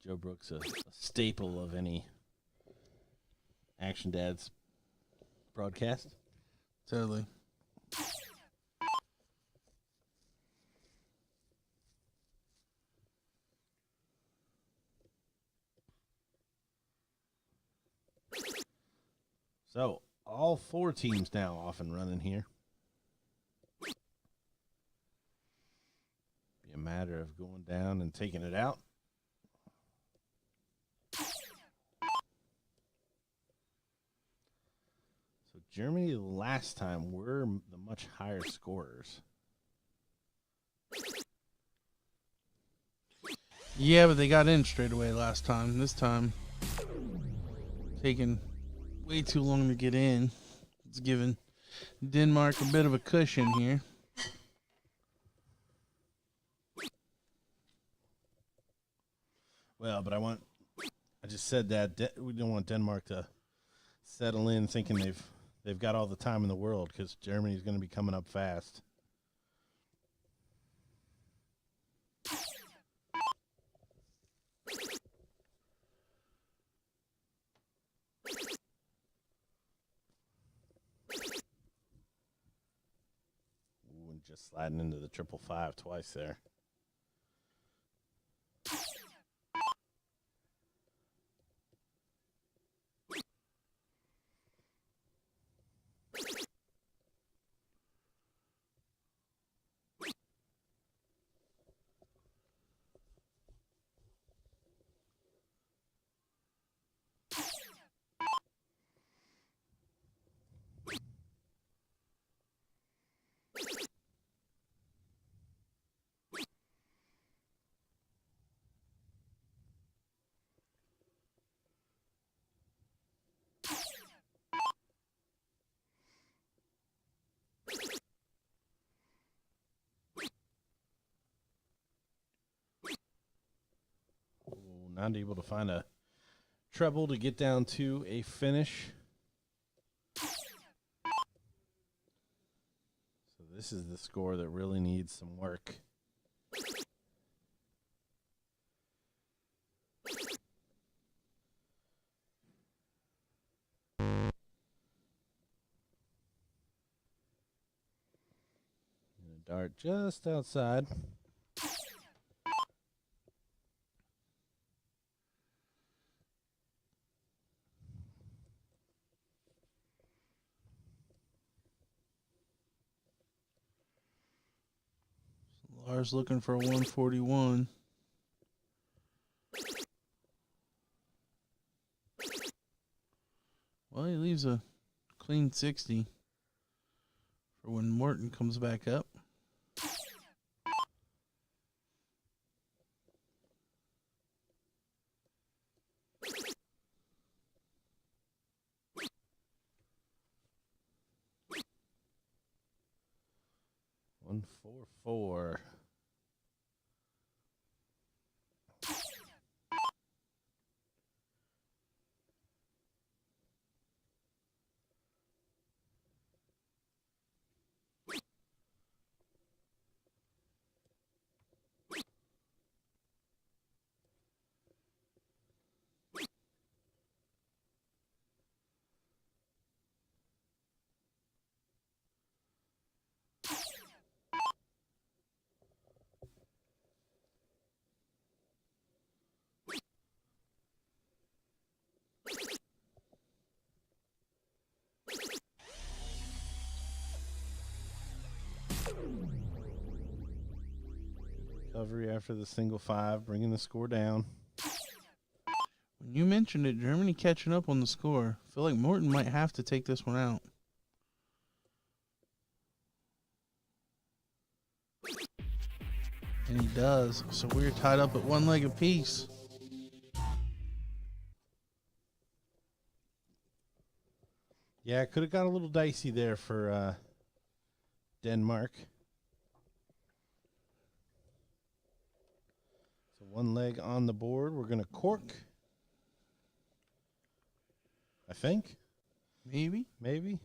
A: Joe Brooks, a staple of any Action Dads broadcast.
B: Totally.
A: So, all four teams now off and running here. Be a matter of going down and taking it out. So, Germany last time were the much higher scorers.
B: Yeah, but they got in straight away last time. This time, taking way too long to get in. It's giving Denmark a bit of a cushion here.
A: Well, but I just said that we don't want Denmark to settle in thinking they've got all the time in the world because Germany's going to be coming up fast. Ooh, and just sliding into the 555 twice there. not able to find a treble to get down to a finish. So this is the score that really needs some work. And a dart just outside.
B: Lars looking for a 141. Well, he leaves a clean 60 for when Morton comes back up.
A: One, 4-4. Recovery after the single 5, bringing the score down.
B: When you mentioned it, Germany catching up on the score. I feel like Morton might have to take this one out. And he does. So we're tied up at 1 leg apiece.
A: Yeah, it could have got a little dicey there for Denmark. So 1 leg on the board. We're going to cork. I think.
B: Maybe.
A: Maybe.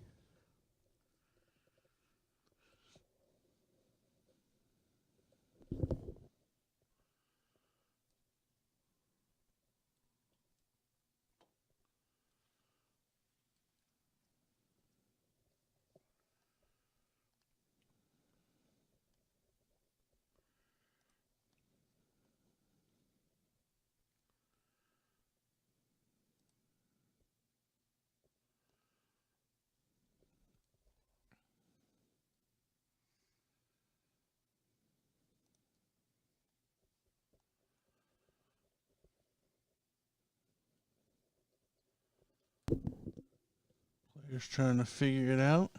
B: Players trying to figure it out.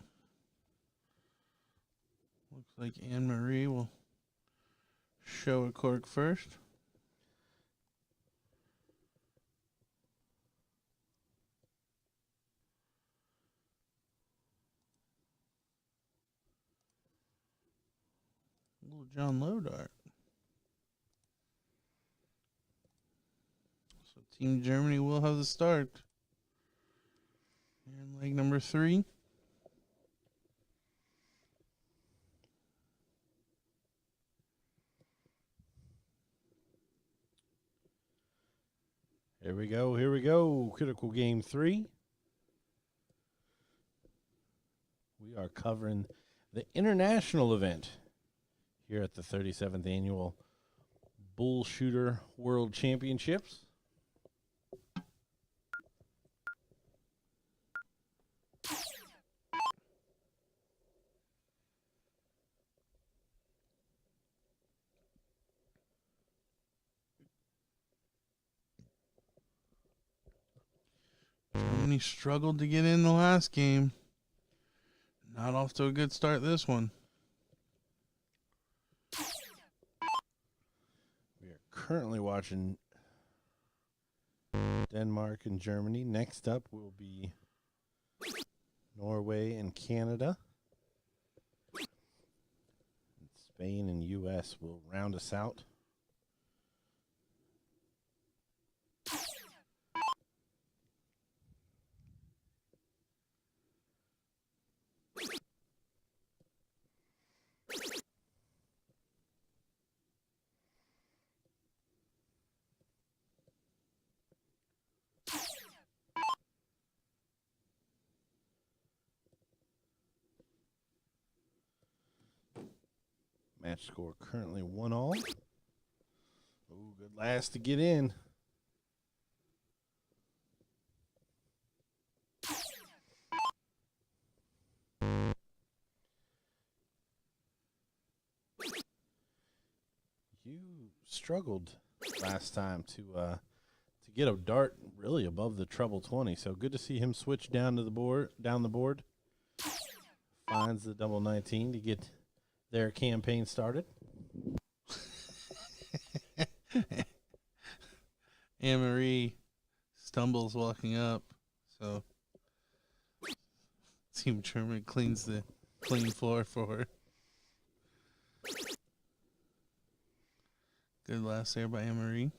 B: Looks like Anne-Marie will show a cork first. Little John Lowe dart. So Team Germany will have the start. Here in leg number 3.
A: Here we go. Here we go. Critical game 3. We are covering the international event here at the 37th Annual BullShooter World Championships.
B: Germany struggled to get in the last game. Not off to a good start this one.
A: We are currently watching Denmark and Germany. Next up will be Norway and Canada. Spain and U.S. will round us out. Match score currently 1-all. Oh, good last to get in. You struggled last time to get a dart really above the treble 20. So good to see him switch down the board. Finds the double 19 to get their campaign started.
B: Anne-Marie stumbles walking up, so Team German cleans the clean floor for her. Good last there by Anne-Marie.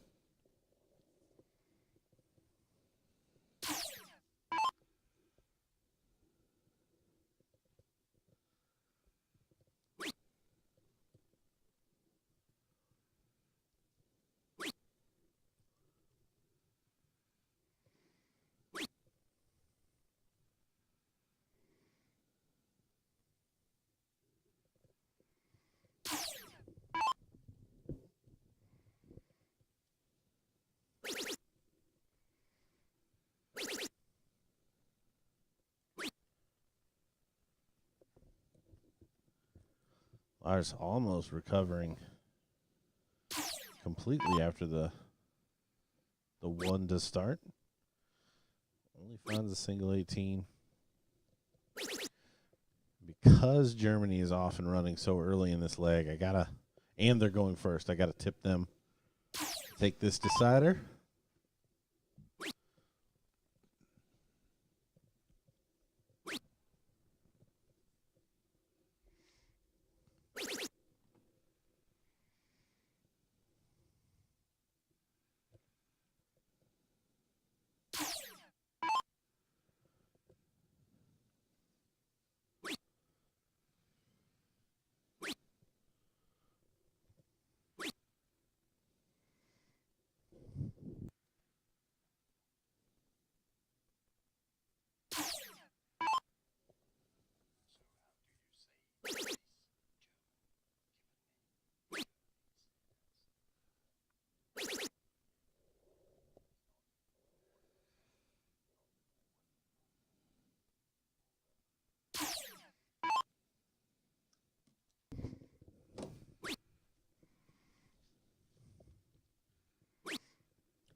A: Lars almost recovering completely after the one to start. Only finds a single 18. Because Germany is off and running so early in this leg, and they're going first, I gotta tip them. Take this decider.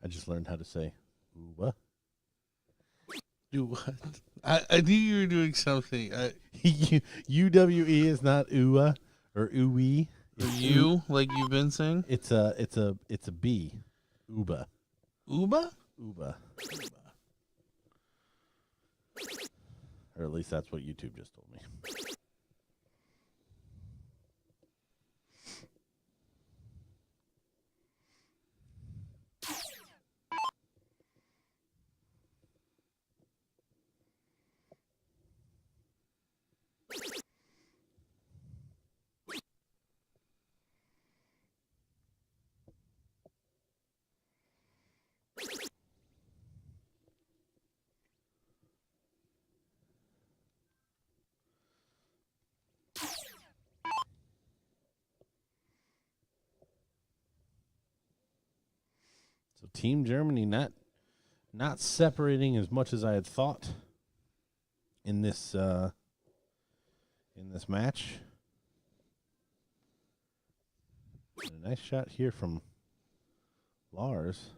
A: I just learned how to say "ooh."
B: Do what? I knew you were doing something.
A: UWE is not ooh or ooey.
B: For you, like you've been saying?
A: It's a B. Uba.
B: Uba?
A: Uba. Or at least that's what YouTube just told me. So Team Germany not separating as much as I had thought in this match. And a nice shot here from Lars.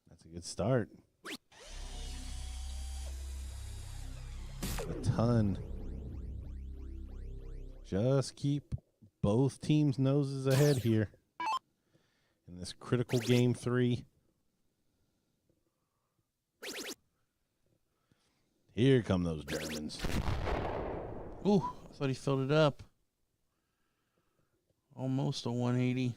A: That's a good start. A ton. Just keep both teams' noses ahead here in this critical game 3. Here come those Germans.
B: Ooh, I thought he filled it up. Almost a 180.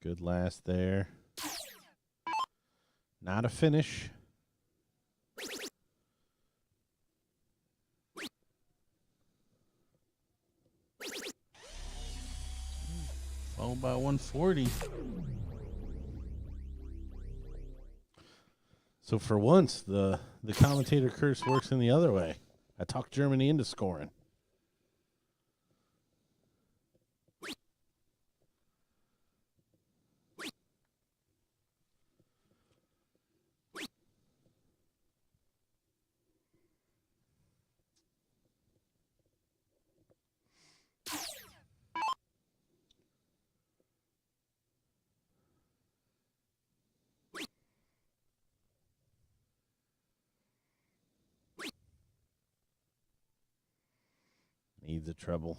A: Good last there. Not a finish.
B: by 140.
A: So for once, the commentator curse works in the other way. I talked Germany into scoring. Needs a treble.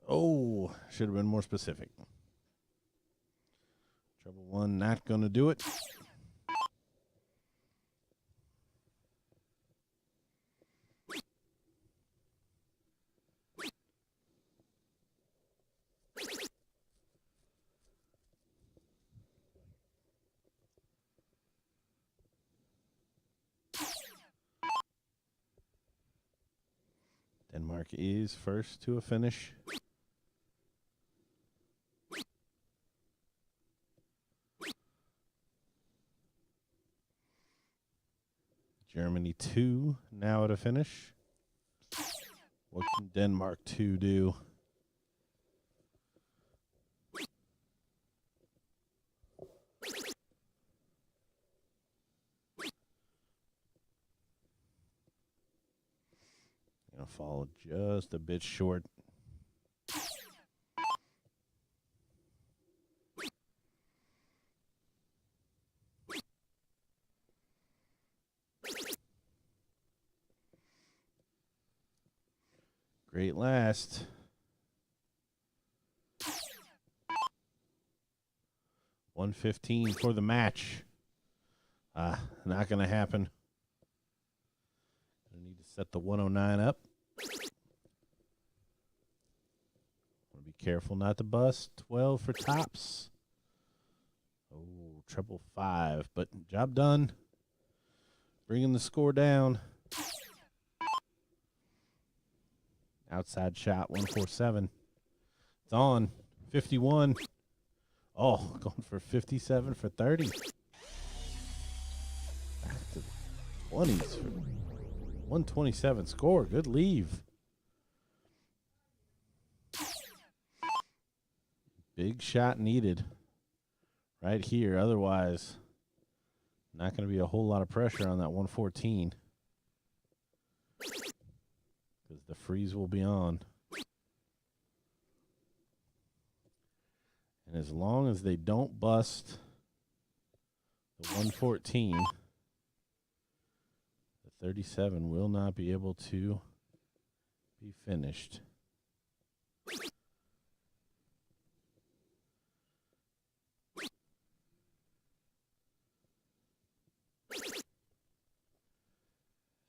A: Oh, should have been more specific. Treble one, not going to do it. Denmark is first to a finish. Germany 2 now at a finish. What can Denmark 2 do? Gonna fall just a bit short. Great last. $115 for the match. Not going to happen. I need to set the 109 up. Want to be careful not to bust. 12 for tops. Oh, treble 5, but job done. Bringing the score down. Outside shot, 147. It's on. 51. Oh, going for 57 for 30. Back to the 20s for 127 score. Good leave. Big shot needed right here. Otherwise, not going to be a whole lot of pressure on that 114. Because the freeze will be on. And as long as they don't bust the 114, the 37 will not be able to be finished.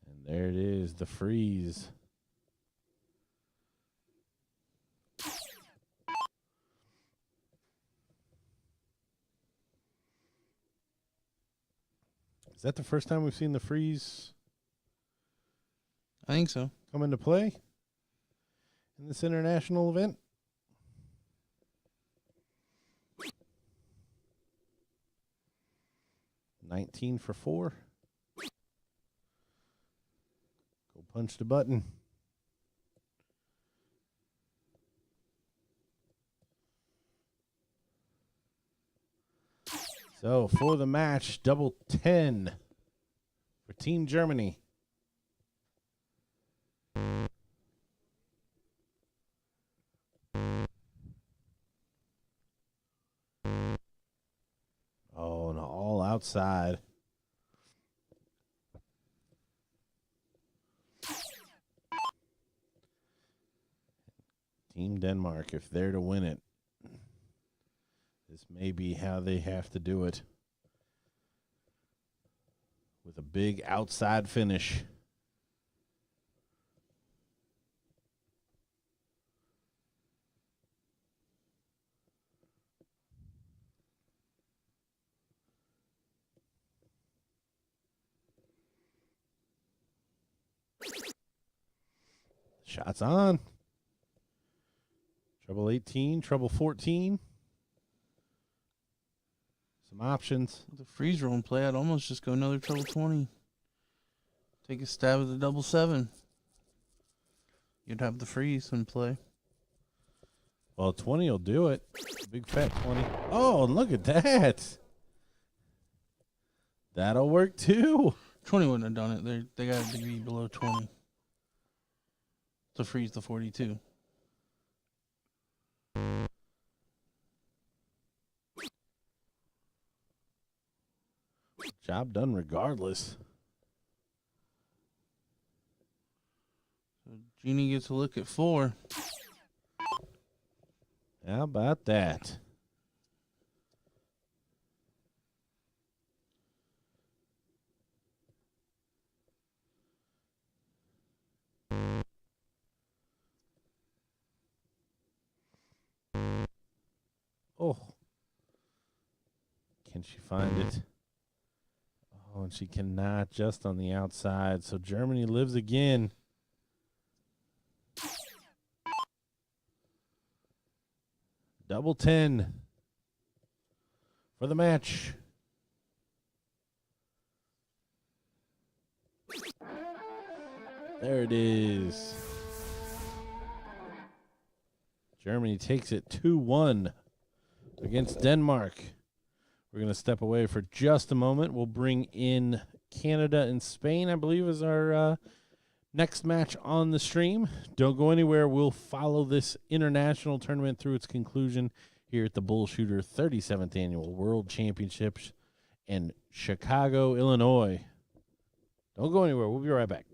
A: And there it is, the freeze. Is that the first time we've seen the freeze
B: I think so.
A: come into play in this international event? $19 for 4. Go punch the button. So for the match, double 10 for Team Germany. Oh, and all outside. Team Denmark, if they're to win it, this may be how they have to do it. With a big outside finish. Shots on. Treble 18, treble 14. Some options.
B: The freeze roll in play, I'd almost just go another treble 20. Take a stab at the double 7. You'd have the freeze in play.
A: Well, 20 will do it. Big fat 20. Oh, look at that. That'll work too.
B: 20 wouldn't have done it. They got to be below 20 to freeze the 42.
A: Job done regardless.
B: So Genie gets a look at 4.
A: How about that? Oh. Can she find it? Oh, and she cannot, just on the outside. So Germany lives again. Double 10 for the match. There it is. Germany takes it 2-1 against Denmark. We're going to step away for just a moment. We'll bring in Canada and Spain, I believe, is our next match on the stream. Don't go anywhere. We'll follow this international tournament through its conclusion here at the BullShooter 37th Annual World Championships in Chicago, Illinois. Don't go anywhere. We'll be right back.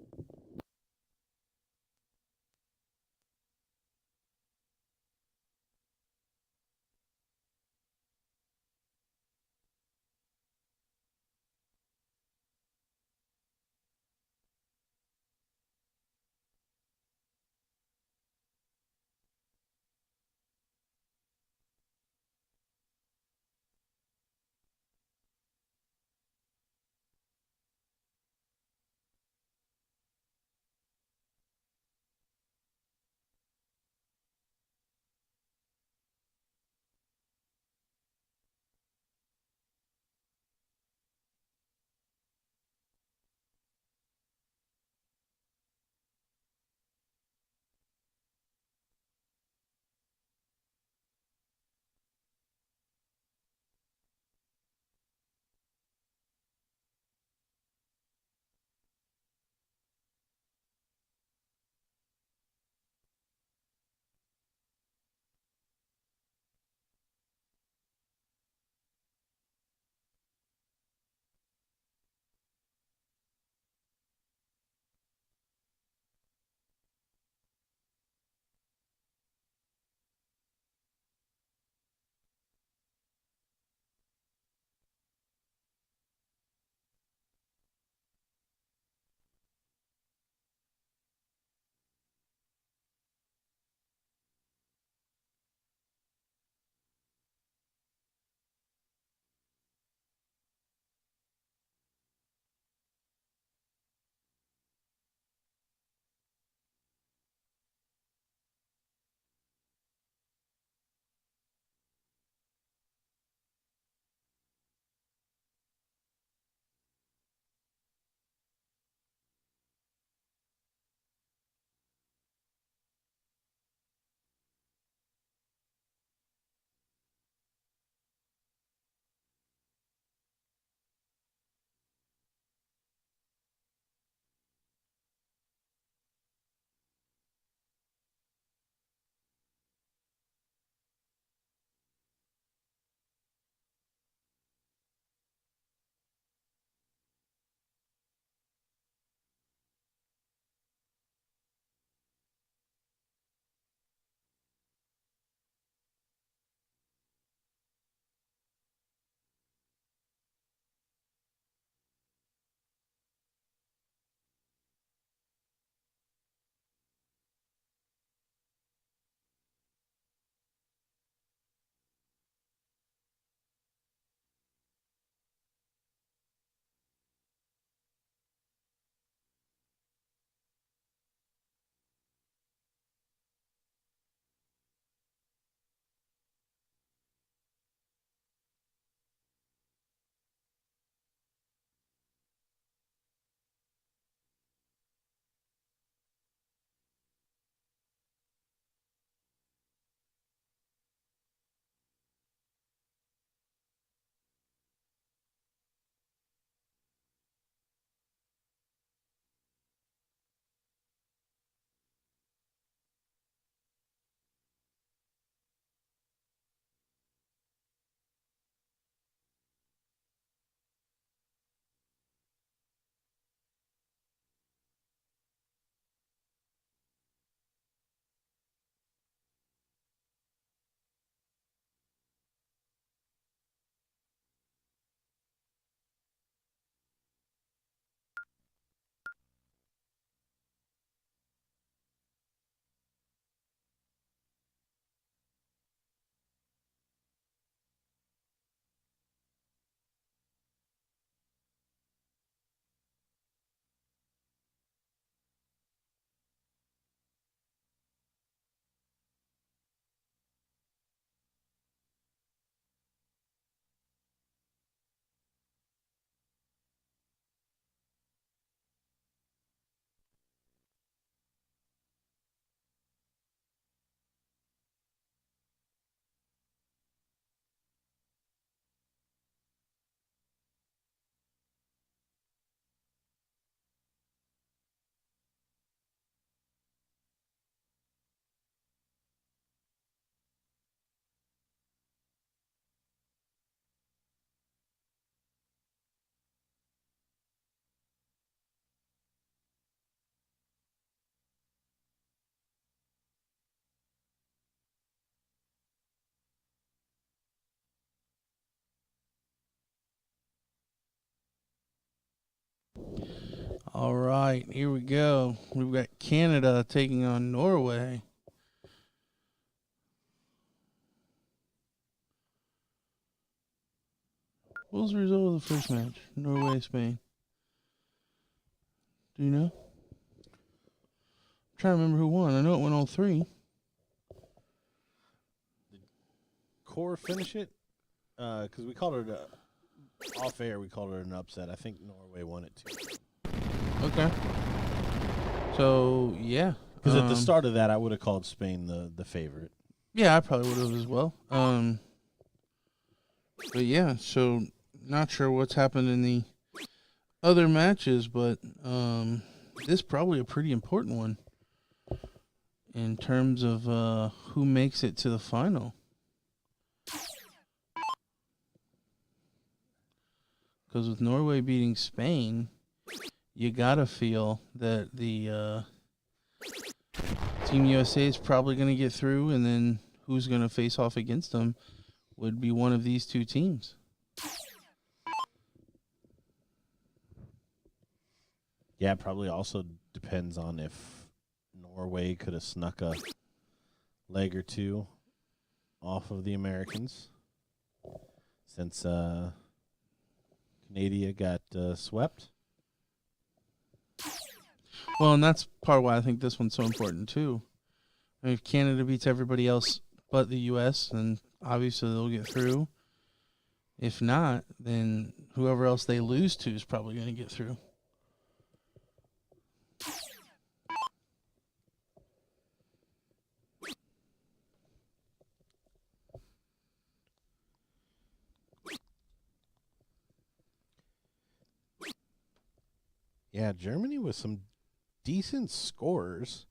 B: All right, here we go. We've got Canada taking on Norway. What was the result of the first match? Norway, Spain. Do you know? I'm trying to remember who won. I know it went all three.
A: Core finish it? Because we called it off air. We called it an upset. I think Norway won it too.
B: Okay. So yeah,
A: because at the start of that, I would have called Spain the favorite.
B: Yeah, I probably would have as well. But yeah, so not sure what's happened in the other matches, but this is probably a pretty important one in terms of who makes it to the final. Because with Norway beating Spain, you gotta feel that the Team USA is probably going to get through, and then who's going to face off against them would be one of these two teams.
A: Yeah, it probably also depends on if Norway could have snuck a leg or two off of the Americans, since Canada got swept.
B: Well, and that's part of why I think this one's so important, too. I mean, if Canada beats everybody else but the U.S., then obviously they'll get through. If not, then whoever else they lose to is probably going to get through.
A: Yeah, Germany with some decent scores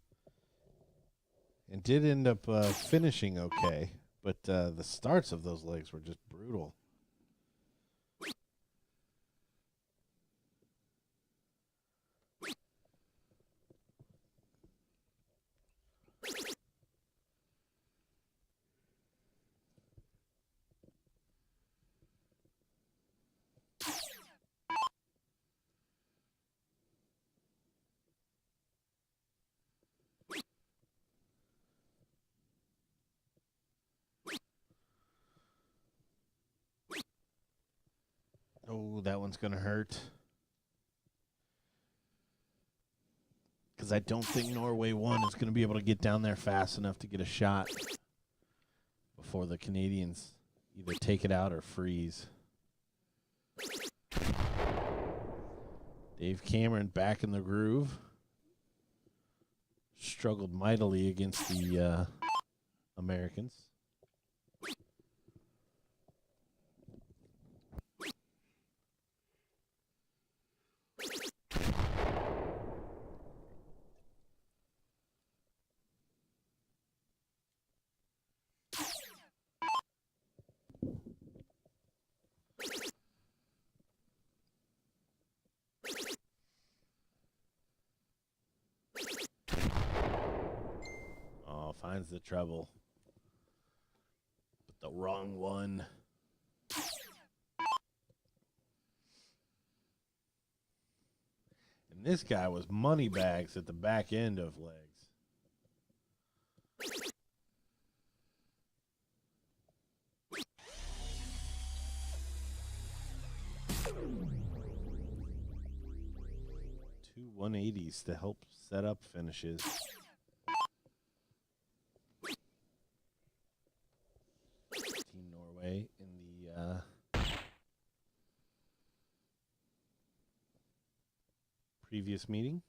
A: and did end up finishing okay, but the starts of those legs were just brutal. Oh, that one's going to hurt. Because I don't think Norway 1 is going to be able to get down there fast enough to get a shot before the Canadians either take it out or freeze. Dave Cameron back in the groove. Struggled mightily against the Americans. Oh, finds the treble. But the wrong one. And this guy was money bags at the back end of legs. Two 180s to help set up finishes. Team Norway in the previous meeting.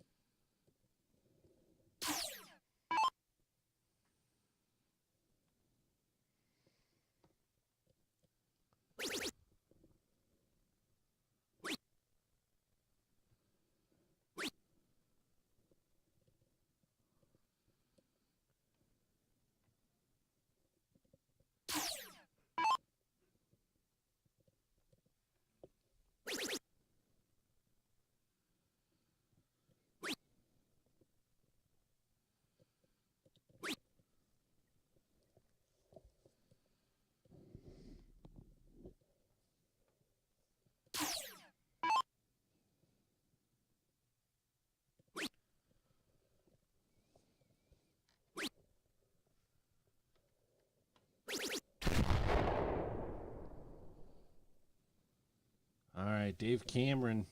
A: right, Dave Cameron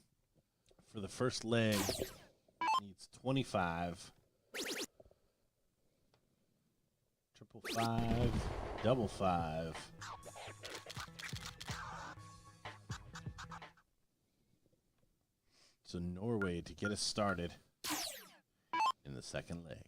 A: for the first leg needs 25. Triple five, double five. So Norway to get us started in the second leg.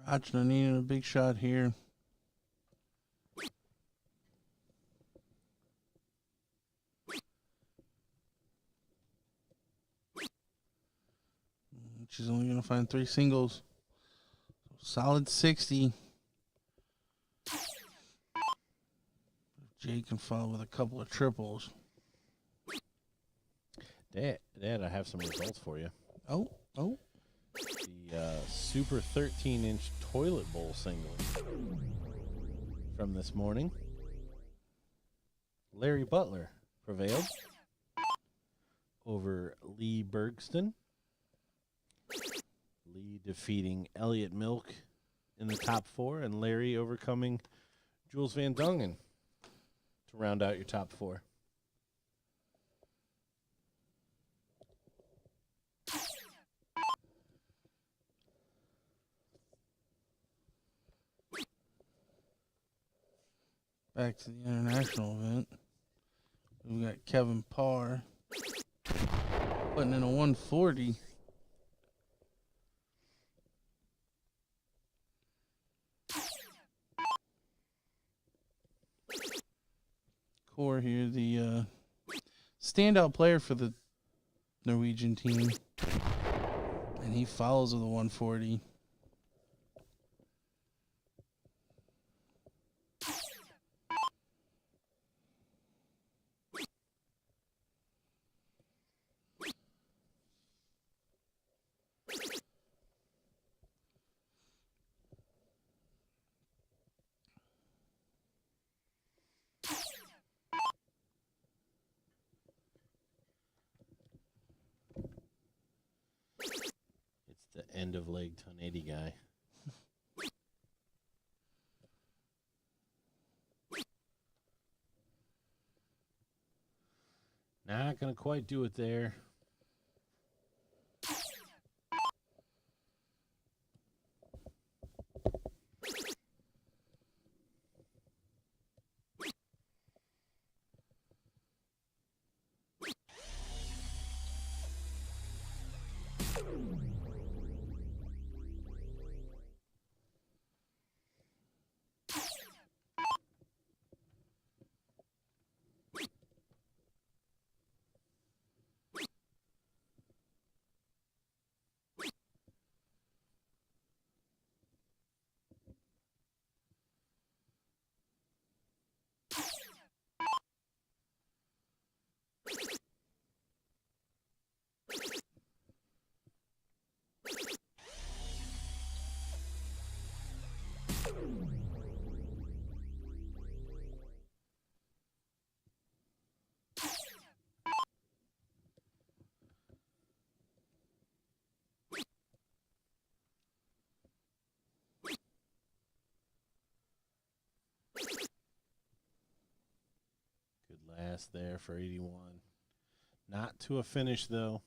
B: Rajna needing a big shot here. She's only going to find 3 singles. Solid 60. Jay can follow with a couple of triples.
A: Dad, I have some results for you.
B: Oh.
A: The Super 13-inch toilet bowl single from this morning. Larry Butler prevailed over Lee Bergston. Lee defeating Elliot Milk in the top 4, and Larry overcoming Jules Van Dongen to round out your top 4.
B: Back to the international event. We got Kevin Parr putting in a 140. Core here, the standout player for the Norwegian team. And he follows with a 140.
A: The end of leg 1080 guy. Not going to quite do it there. best there for 81. Not to a finish, though.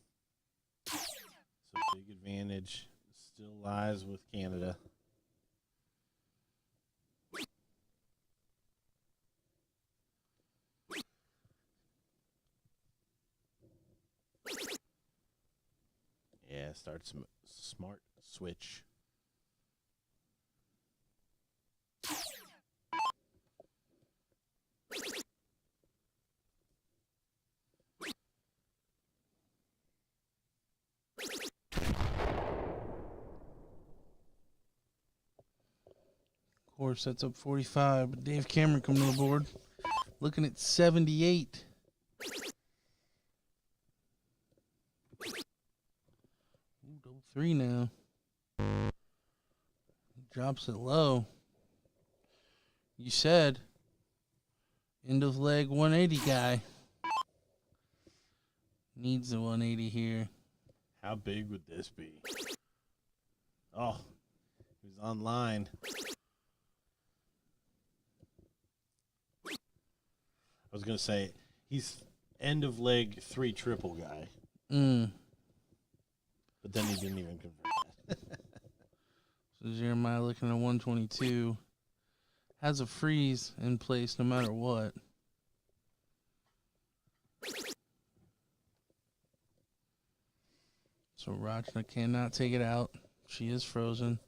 A: So big advantage still lies with Canada. Yeah, start some smart switch.
B: Course sets up 45, but Dave Cameron coming to the board, looking at 78. Ooh, double three now. Drops it low. You said end of leg 180 guy. Needs a 180 here.
A: How big would this be? Oh, he's online. I was going to say, he's end of leg 3 triple guy. But then he didn't even convert that.
B: So Jeremiah looking at 122. Has a freeze in place no matter what. So Rachna cannot take it out. She is frozen.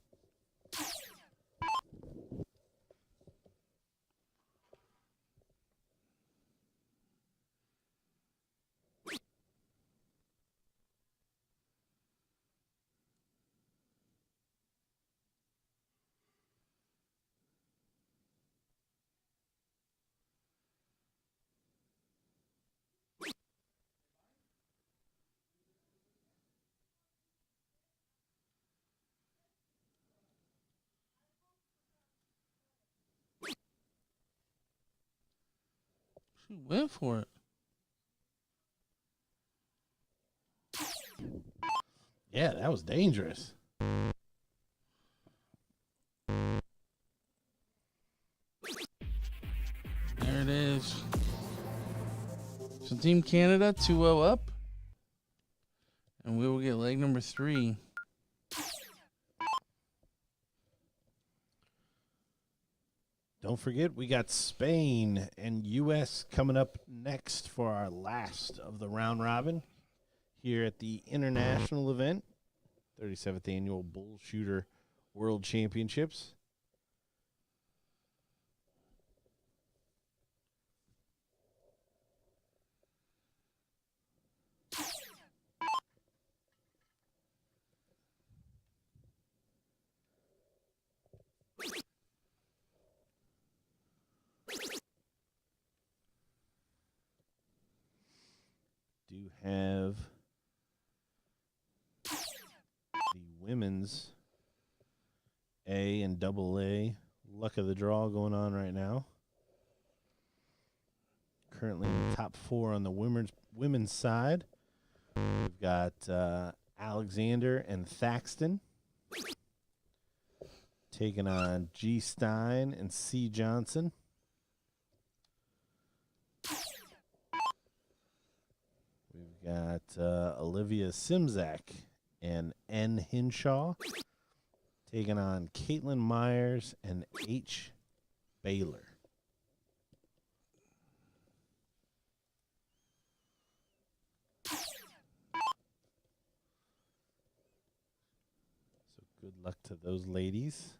B: She went for it.
A: Yeah, that was dangerous.
B: There it is. So Team Canada 2-0 up. And we will get leg number 3.
A: Don't forget, we got Spain and U.S. coming up next for our last of the round robin here at the international event, 37th Annual BullShooter World Championships. Do have the women's A and double A luck of the draw going on right now. Currently in the top 4 on the women's side. We've got Alexander and Thaxton taking on G. Stein and C. Johnson. We've got Olivia Simzak and N. Hinshaw taking on Caitlin Myers and H. Baylor. So good luck to those ladies.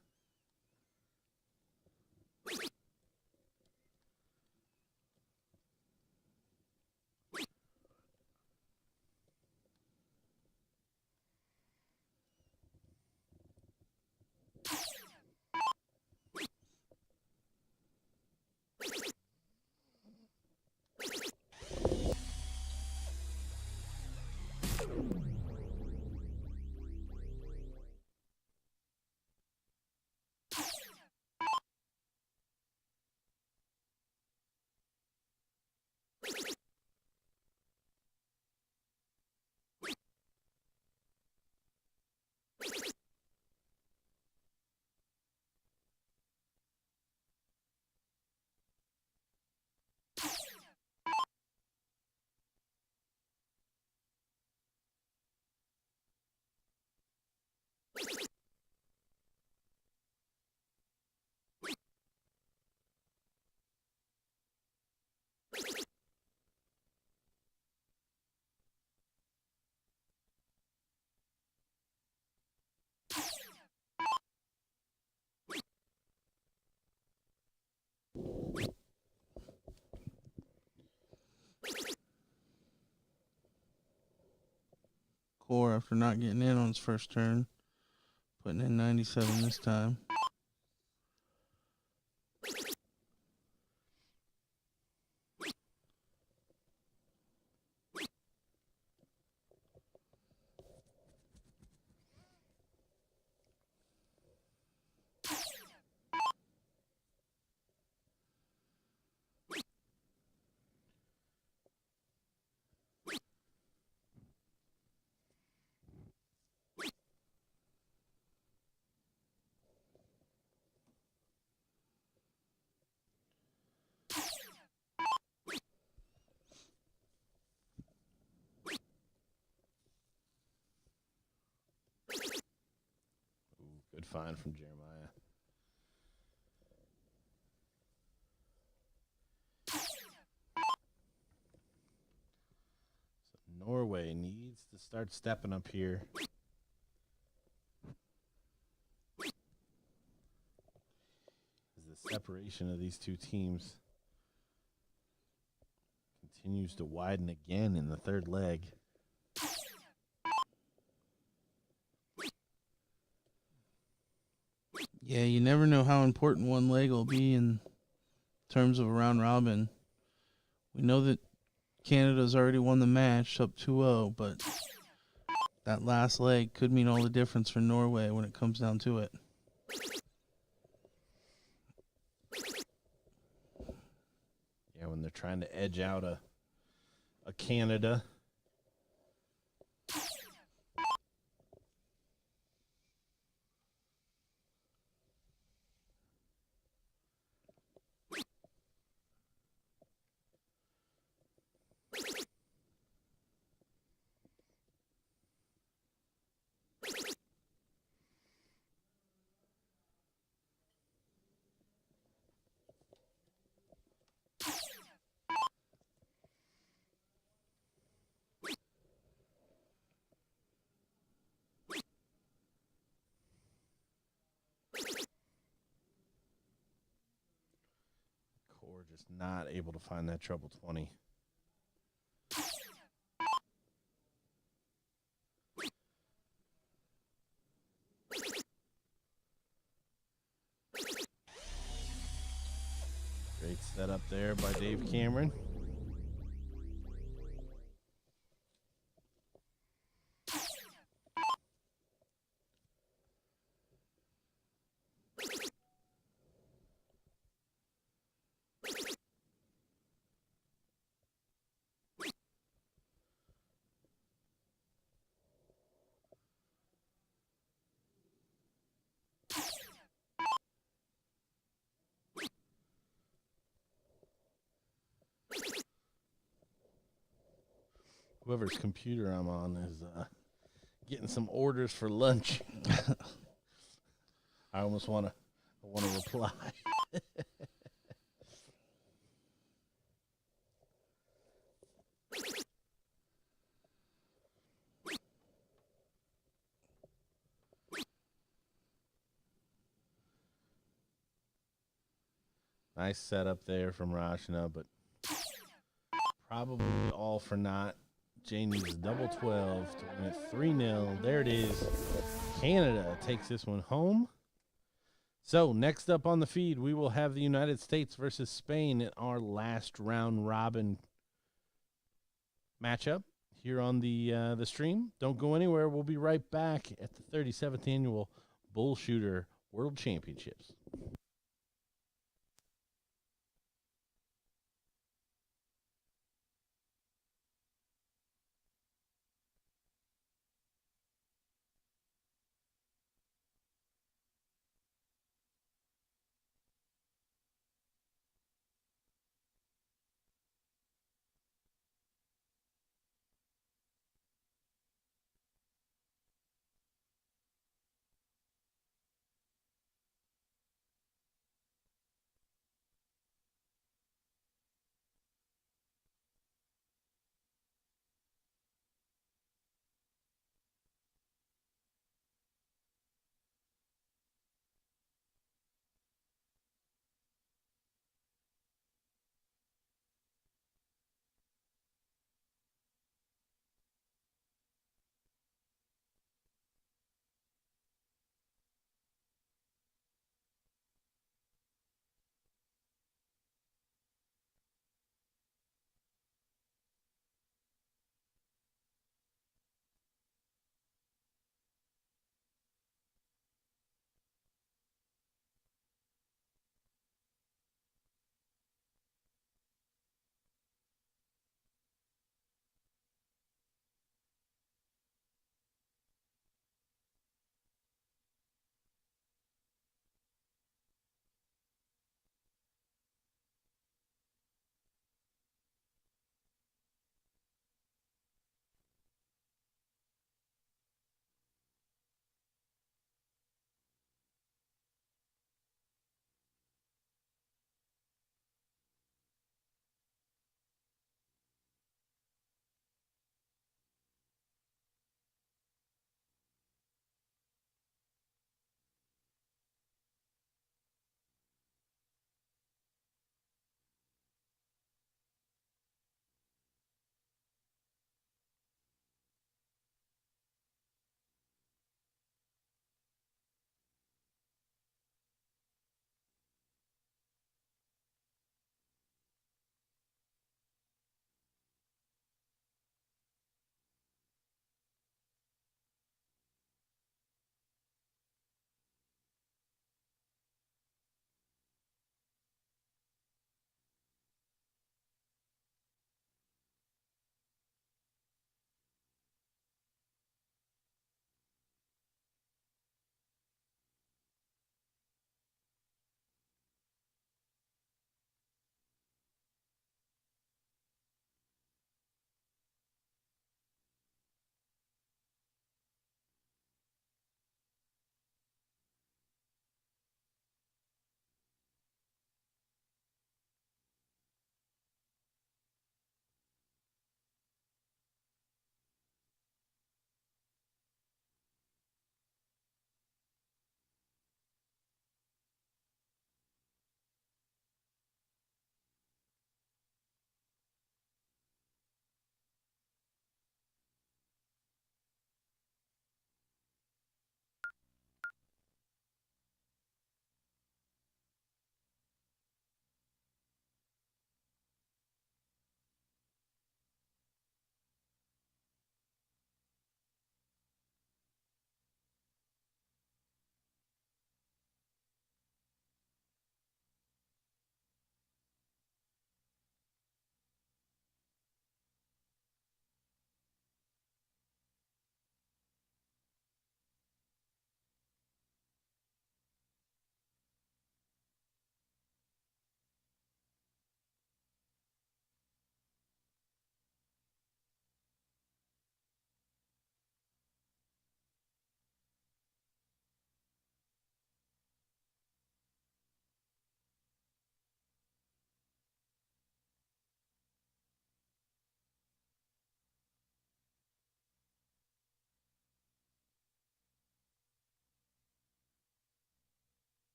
B: 94 after not getting in on his first turn. Putting in 97 this time.
A: Ooh, good find from Jeremiah. So Norway needs to start stepping up here. As the separation of these two teams continues to widen again in the third leg.
B: Yeah, you never know how important one leg will be in terms of a round robin. We know that Canada's already won the match up 2-0, but that last leg could mean all the difference for Norway when it comes down to it.
A: Yeah, when they're trying to edge out a Canada. Core just not able to find that treble 20. Great setup there by Dave Cameron. Whoever's computer I'm on is getting some orders for lunch. I almost want to reply. Nice setup there from Rashna, but probably all for naught. Jay needs a double 12 to win it 3-0. There it is. Canada takes this one home. So next up on the feed, we will have the United States versus Spain in our last round robin matchup here on the stream. Don't go anywhere. We'll be right back at the 37th annual BullShooter World Championships.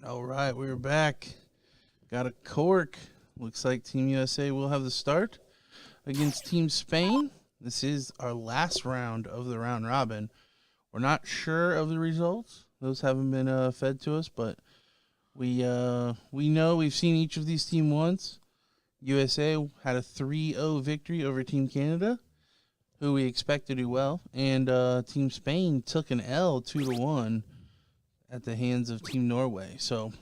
B: All right, we're back. Got a cork. Looks like Team USA will have the start against Team Spain. This is our last round of the round robin. We're not sure of the results. Those haven't been fed to us, but we know we've seen each of these teams once. USA had a 3-0 victory over Team Canada, who we expect to do well, and Team Spain took an L 2-1 at the hands of Team Norway. So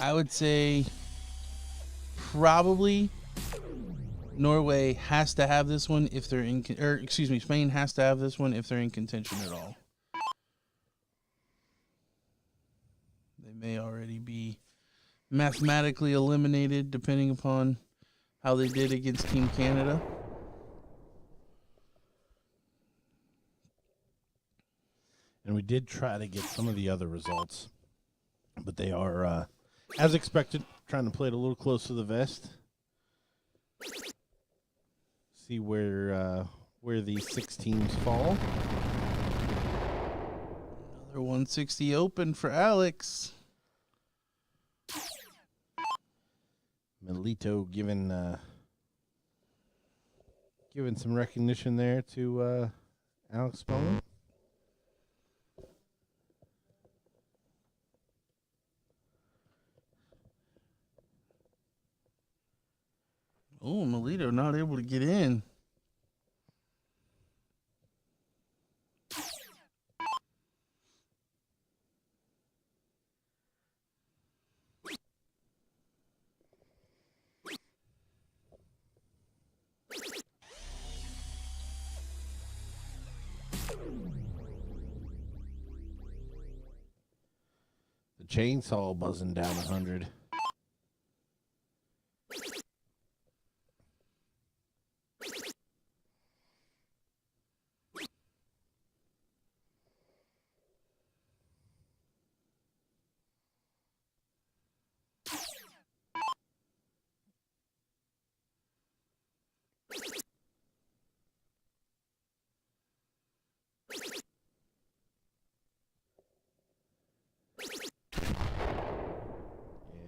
B: I would say probably Norway has to have this one if they're in, Spain has to have this one if they're in contention at all. They may already be mathematically eliminated depending upon how they did against Team Canada.
A: And we did try to get some of the other results, but they are, as expected, trying to play it a little close to the vest. See where the 6 teams fall.
B: Another 160 open for Alex.
A: Melito giving some recognition there to Alex Bowman.
B: Oh, Melito not able to get in.
A: The chainsaw buzzing down 100.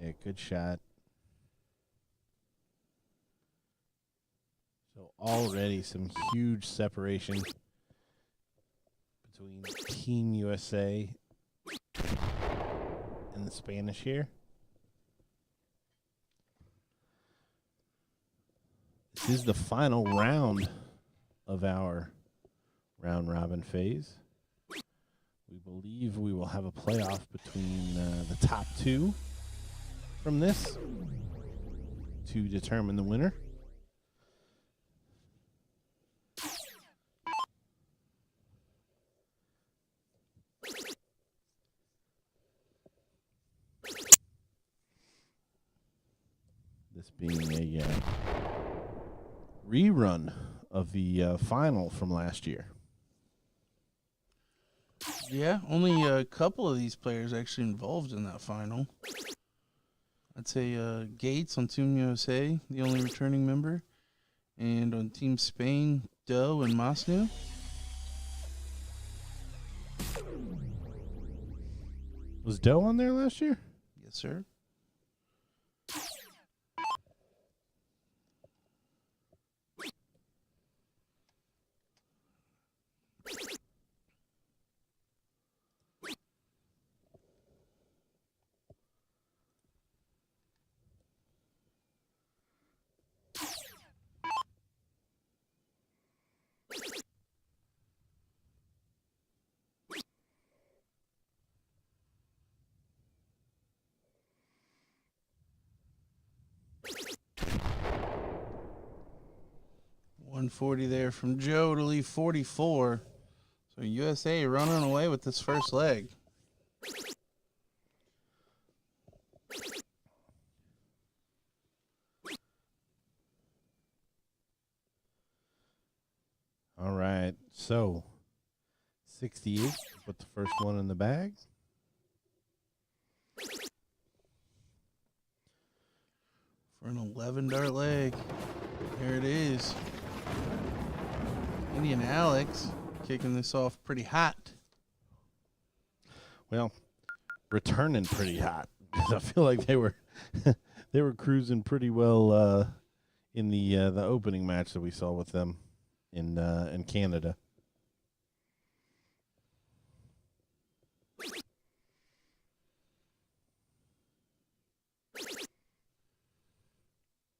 A: Yeah, good shot. So already some huge separation between Team USA and the Spanish here. This is the final round of our round robin phase. We believe we will have a playoff between the top 2 from this to determine the winner. This being a rerun of the final from last year.
B: Yeah, only a couple of these players actually involved in that final. I'd say Gates on Team USA, the only returning member. And on Team Spain, Doe and Masnu.
A: Was Doe on there last year?
B: Yes, sir. .140 there from Joe to leave 44. So USA running away with this first leg.
A: All right, so 68, put the first one in the bag.
B: For an 11-dart leg. There it is. Indian Alex kicking this off pretty hot.
A: Well, returning pretty hot. I feel like they were they were cruising pretty well in the opening match that we saw with them in Canada.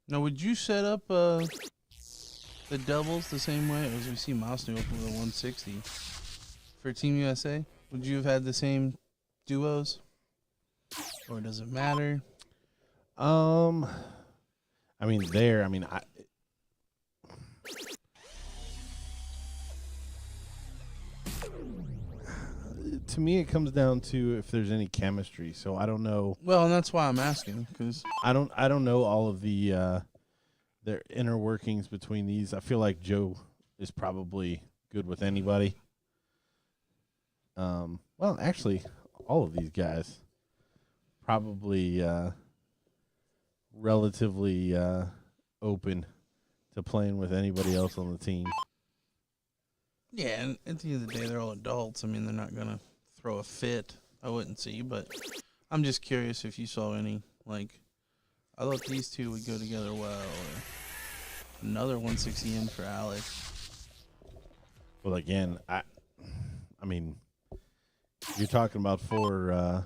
B: Now, would you set up the doubles the same way as we see Mouse do open with a 160 for Team USA? Would you have had the same duos, or does it matter?
A: I mean, to me, it comes down to if there's any chemistry. So I don't know.
B: Well, and that's why I'm asking, because
A: I don't know all of the their inner workings between these. I feel like Joe is probably good with anybody. Well, actually, all of these guys probably relatively open to playing with anybody else on the team.
B: yeah, and at the end of the day, they're all adults. I mean, they're not gonna throw a fit. I wouldn't see, but I'm just curious if you saw any, like, I thought these two would go together well, or another 160 in for Alex.
A: Well, again, I mean, you're talking about four of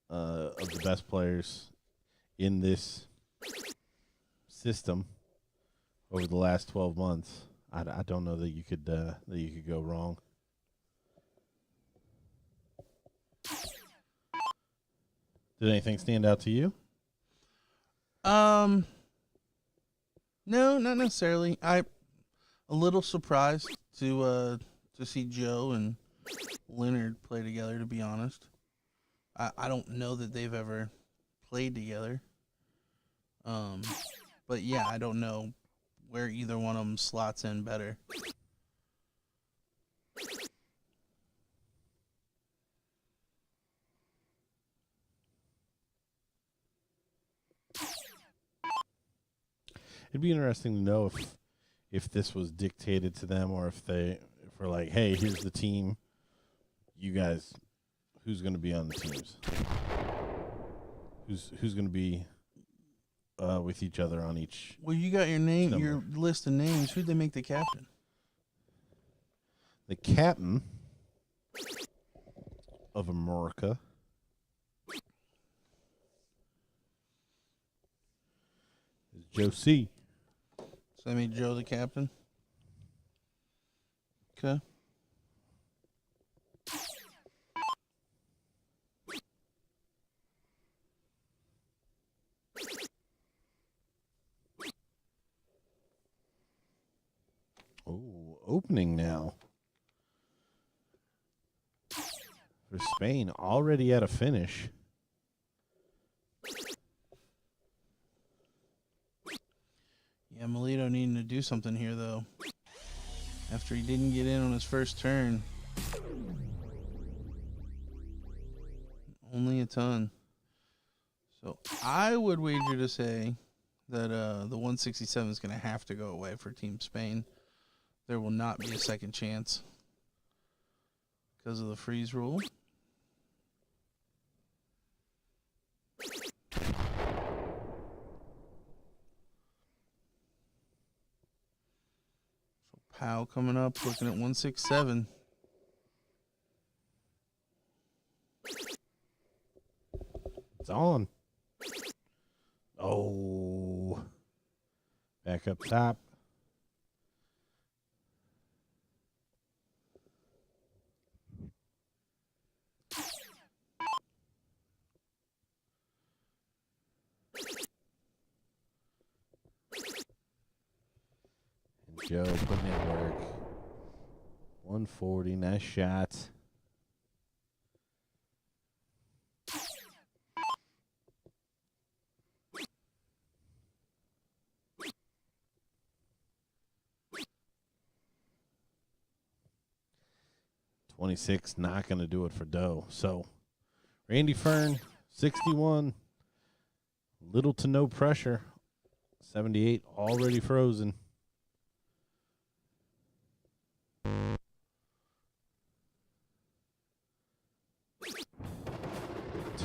A: the best players in this system over the last 12 months. I don't know that you could go wrong. Did anything stand out to you?
B: No, not necessarily. I'm a little surprised to see Joe and Leonard play together, to be honest. I don't know that they've ever played together. But yeah, I don't know where either one of them slots in better.
A: It'd be interesting to know if this was dictated to them, or if we're like, hey, here's the team. You guys, who's going to be on the teams? Who's going to be with each other on each?
B: Well, you got your name,
A: number.
B: your list of names. Who'd they make the captain?
A: The captain of America is Joe C.
B: So they made Joe the captain. Okay.
A: Oh, opening now for Spain, already at a finish.
B: Yeah, Melito needing to do something here, though. After he didn't get in on his first turn. Only a ton. So I would wager to say that the 167 is going to have to go away for Team Spain. There will not be a second chance because of the freeze rule. So Powell coming up, looking at 167.
A: It's on. Oh. Back up top. And Joe putting in work. 140, nice shot. $26, not going to do it for Doe. So, Randy Fern, 61. Little to no pressure. 78, already frozen.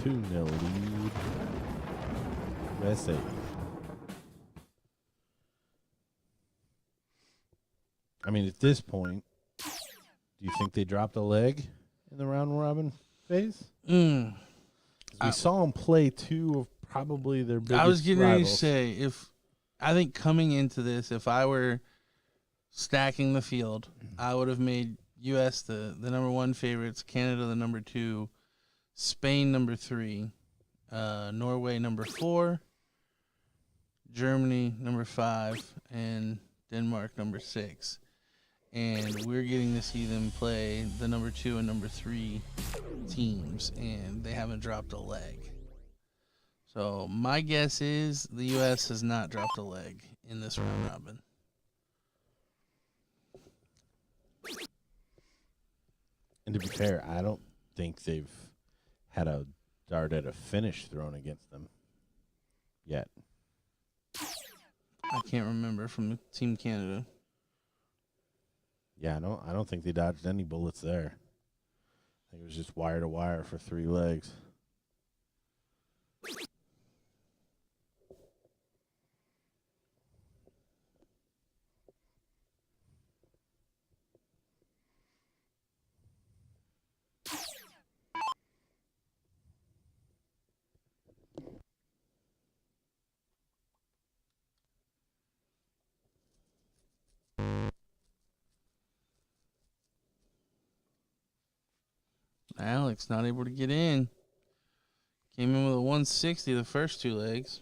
A: 2-0 lead. USA. I mean, at this point, do you think they dropped a leg in the round robin phase? 'Cause we saw them play two of probably their biggest
B: I was getting ready to
A: rivals.
B: say, I think coming into this, if I were stacking the field, I would have made U.S. the number 1 favorites, Canada the number 2, Spain number 3, Norway number 4, Germany number 5, and Denmark number 6. And we're getting to see them play the number 2 and number 3 teams, and they haven't dropped a leg. So my guess is the U.S. has not dropped a leg in this round robin.
A: And to be fair, I don't think they've had a dart at a finish thrown against them yet.
B: I can't remember from Team Canada.
A: Yeah, I don't think they dodged any bullets there. I think it was just wire to wire for 3 legs.
B: Alex not able to get in. Came in with a 160 the first 2 legs.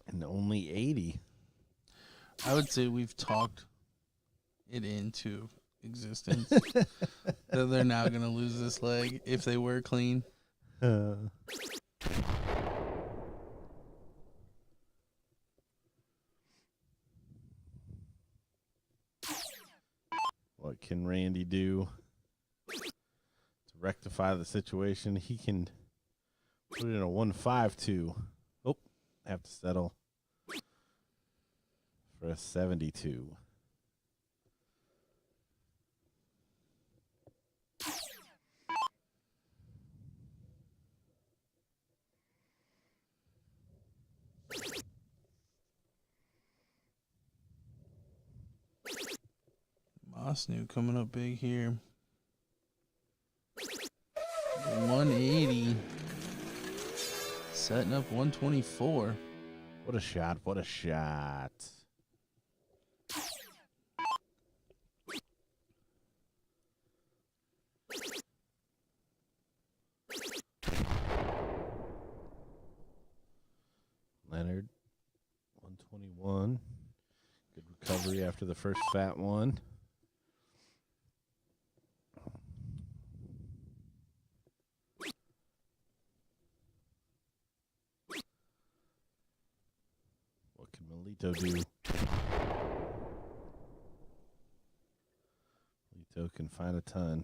A: And only 80.
B: I would say we've talked it into existence that they're now going to lose this leg if they were clean.
A: What can Randy do to rectify the situation? He can put it in a 1-5-2. Oh, have to settle for a 72.
B: Mosnu coming up big here. 180. Setting up 124.
A: What a shot. What a shot. Leonard, 121. Good recovery after the first fat one. What can Melito do? Melito can find a ton.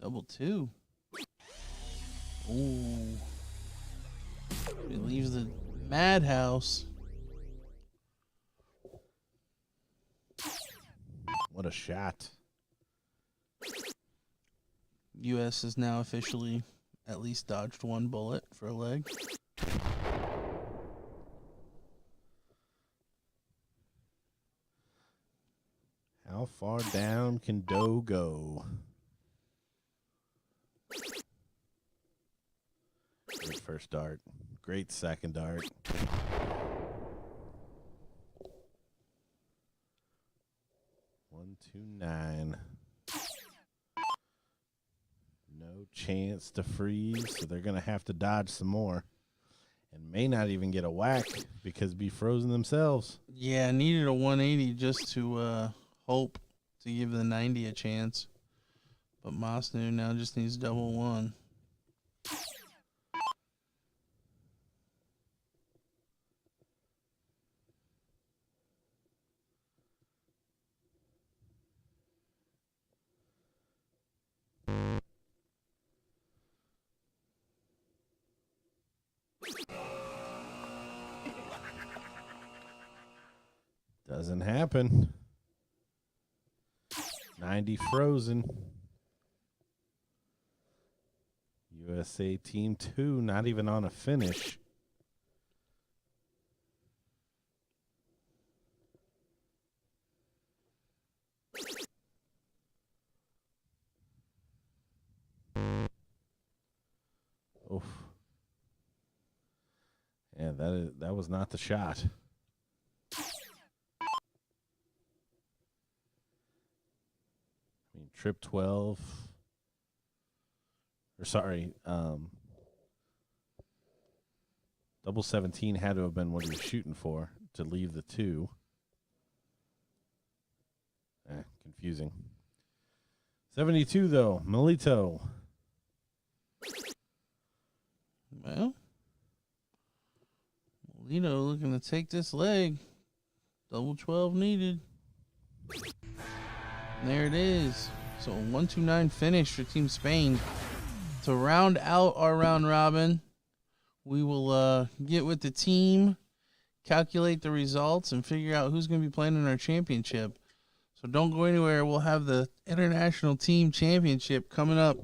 B: Double 2. Ooh. It leaves the madhouse.
A: What a shot.
B: U.S. has now officially at least dodged 1 bullet for a leg.
A: How far down can Doe go? first dart. Great second dart. One, 2, 9. No chance to freeze, so they're going to have to dodge some more. And may not even get a whack because be frozen themselves.
B: Yeah, needed a 180 just to hope to give the 90 a chance. But Mosnu now just needs double one.
A: Doesn't happen. 90 frozen. USA Team 2 not even on a finish. Oof. Yeah, that was not the shot. I mean, trip 12. Or sorry, double 17 had to have been what he was shooting for to leave the 2. Confusing. 72 though, Melito.
B: Well, Molino looking to take this leg. Double 12 needed. And there it is. So a 1-2-9 finish for Team Spain. To round out our round robin, we will get with the team, calculate the results, and figure out who's going to be playing in our championship. So don't go anywhere. We'll have the International Team Championship coming up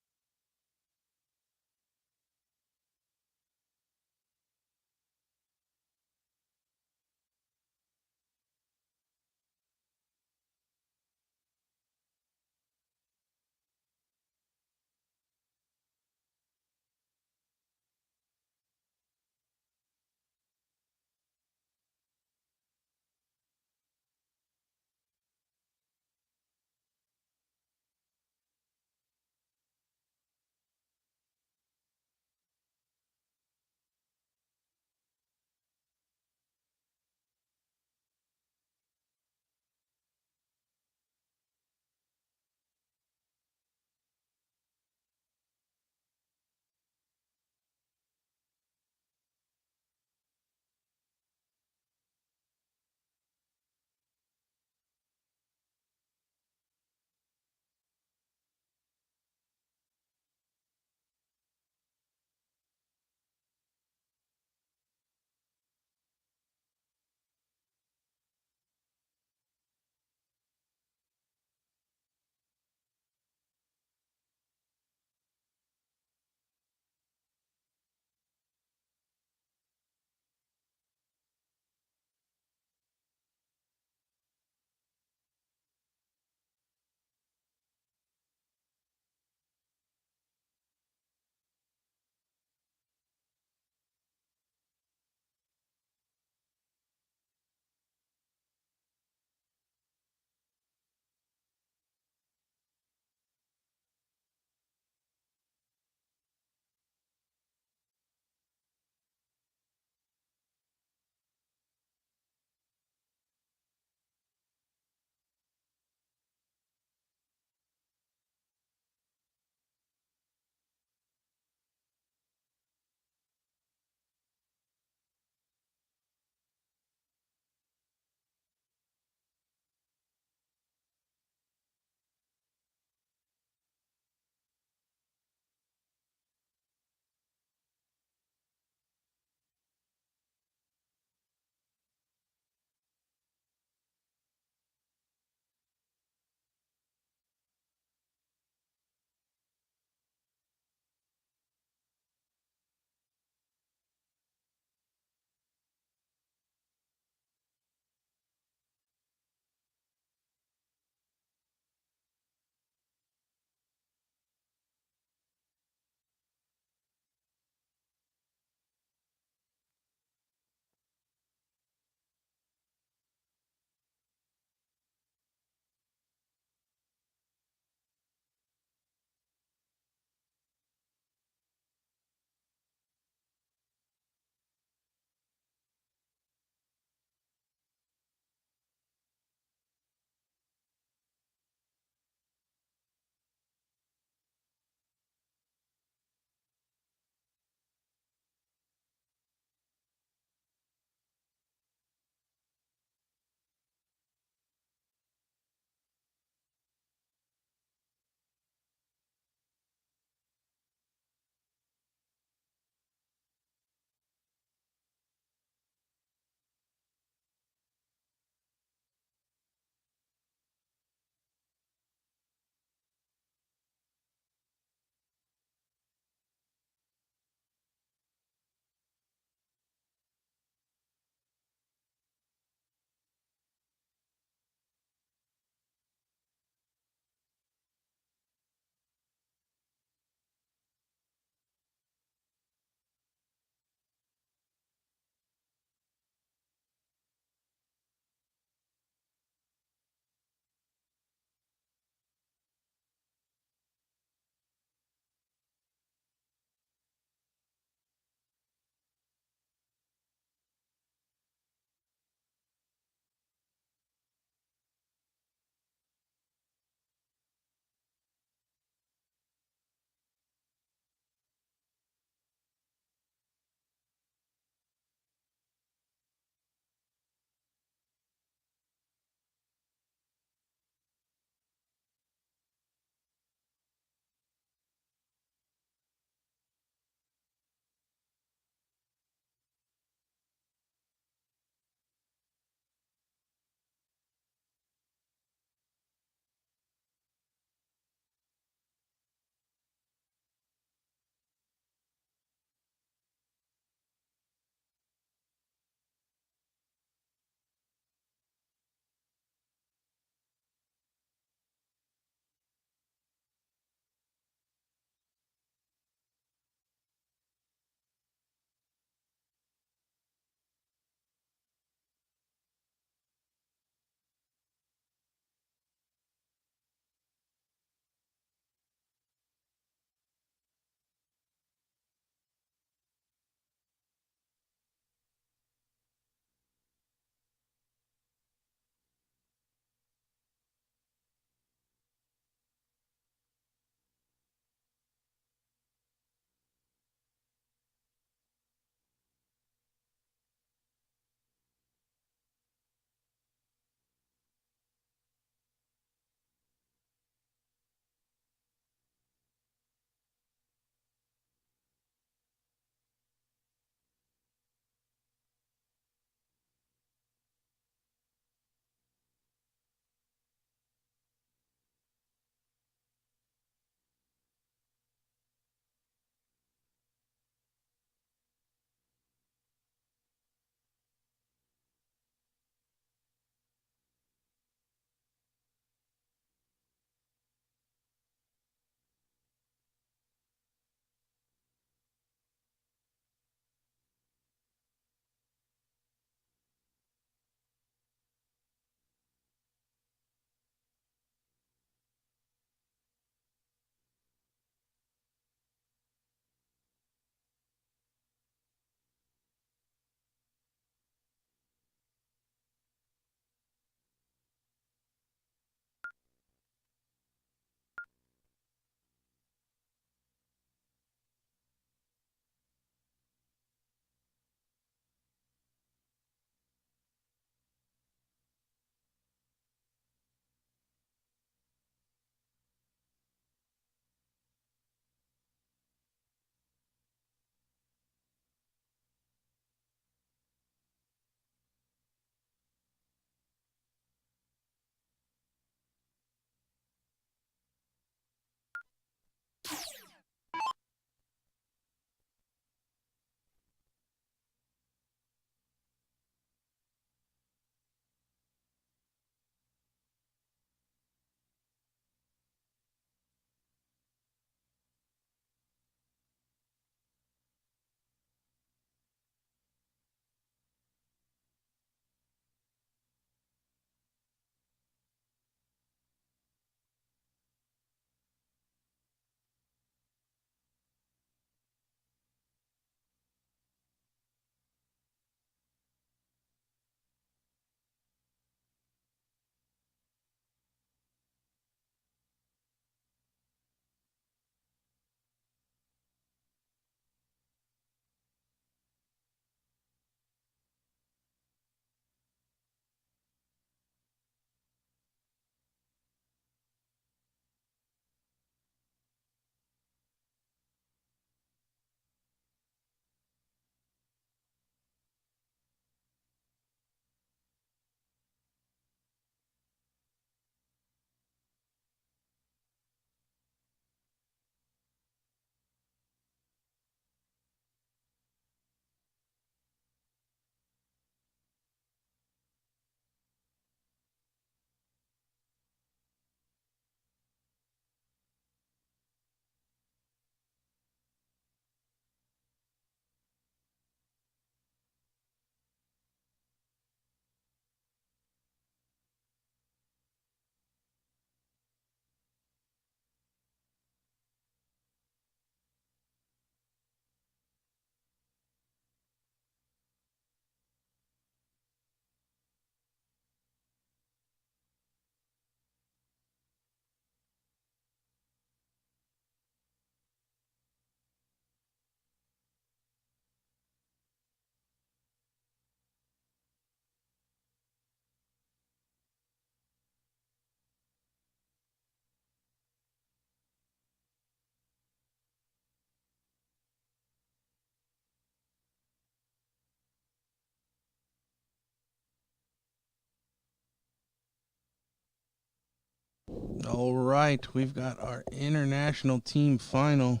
B: right, we've got our international team final.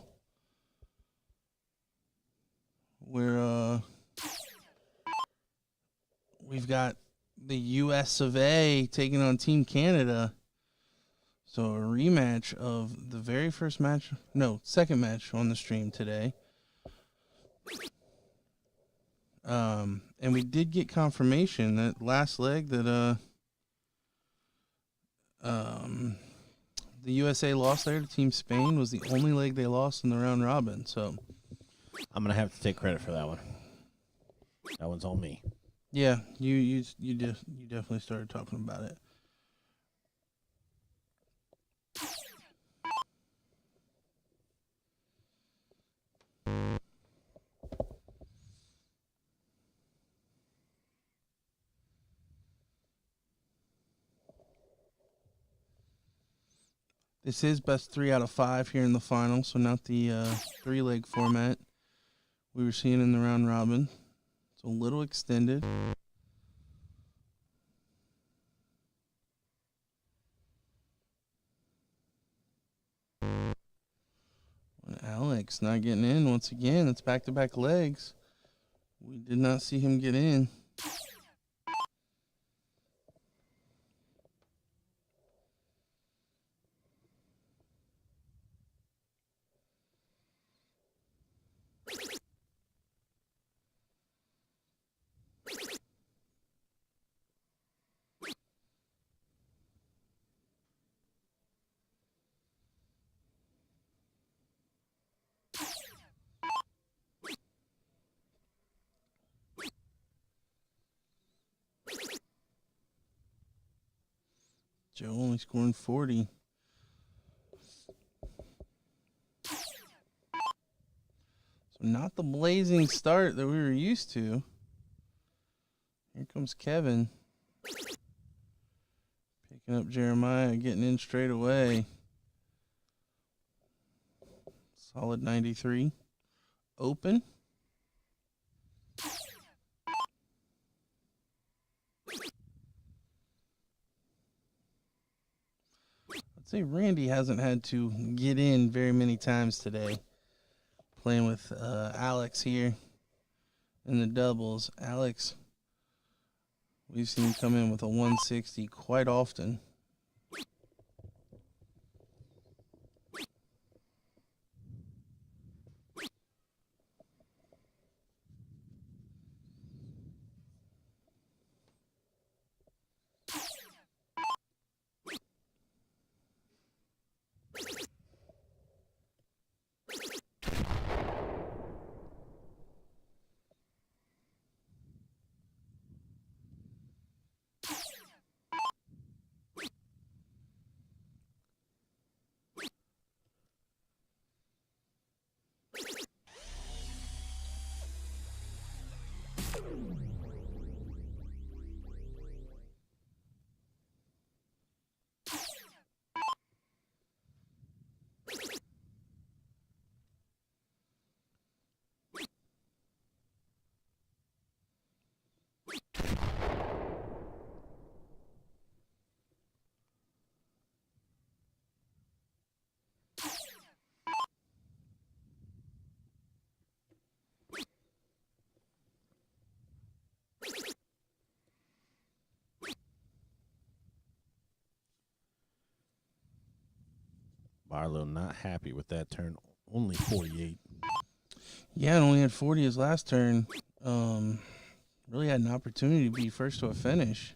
B: Where we've got the US of A taking on Team Canada. So a rematch of the very first match, second match on the stream today. And we did get confirmation that last leg that the USA lost there to Team Spain was the only leg they lost in the round robin. So
A: I'm gonna have to take credit for that one. That one's on me.
B: yeah, you definitely started talking about it. This is best 3 out of 5 here in the final, so not the 3-leg format we were seeing in the round robin. It's a little extended. Alex not getting in once again. It's back-to-back legs. We did not see him get in. Joe only scoring 40. So not the blazing start that we were used to. Here comes Kevin. Picking up Jeremiah, getting in straight away. Solid 93. Open. I'd say Randy hasn't had to get in very many times today. Playing with Alex here in the doubles. Alex, we've seen him come in with a 160 quite often.
A: Barlow not happy with that turn. Only 48.
B: Yeah, and only had 40 his last turn. Really had an opportunity to be first to a finish.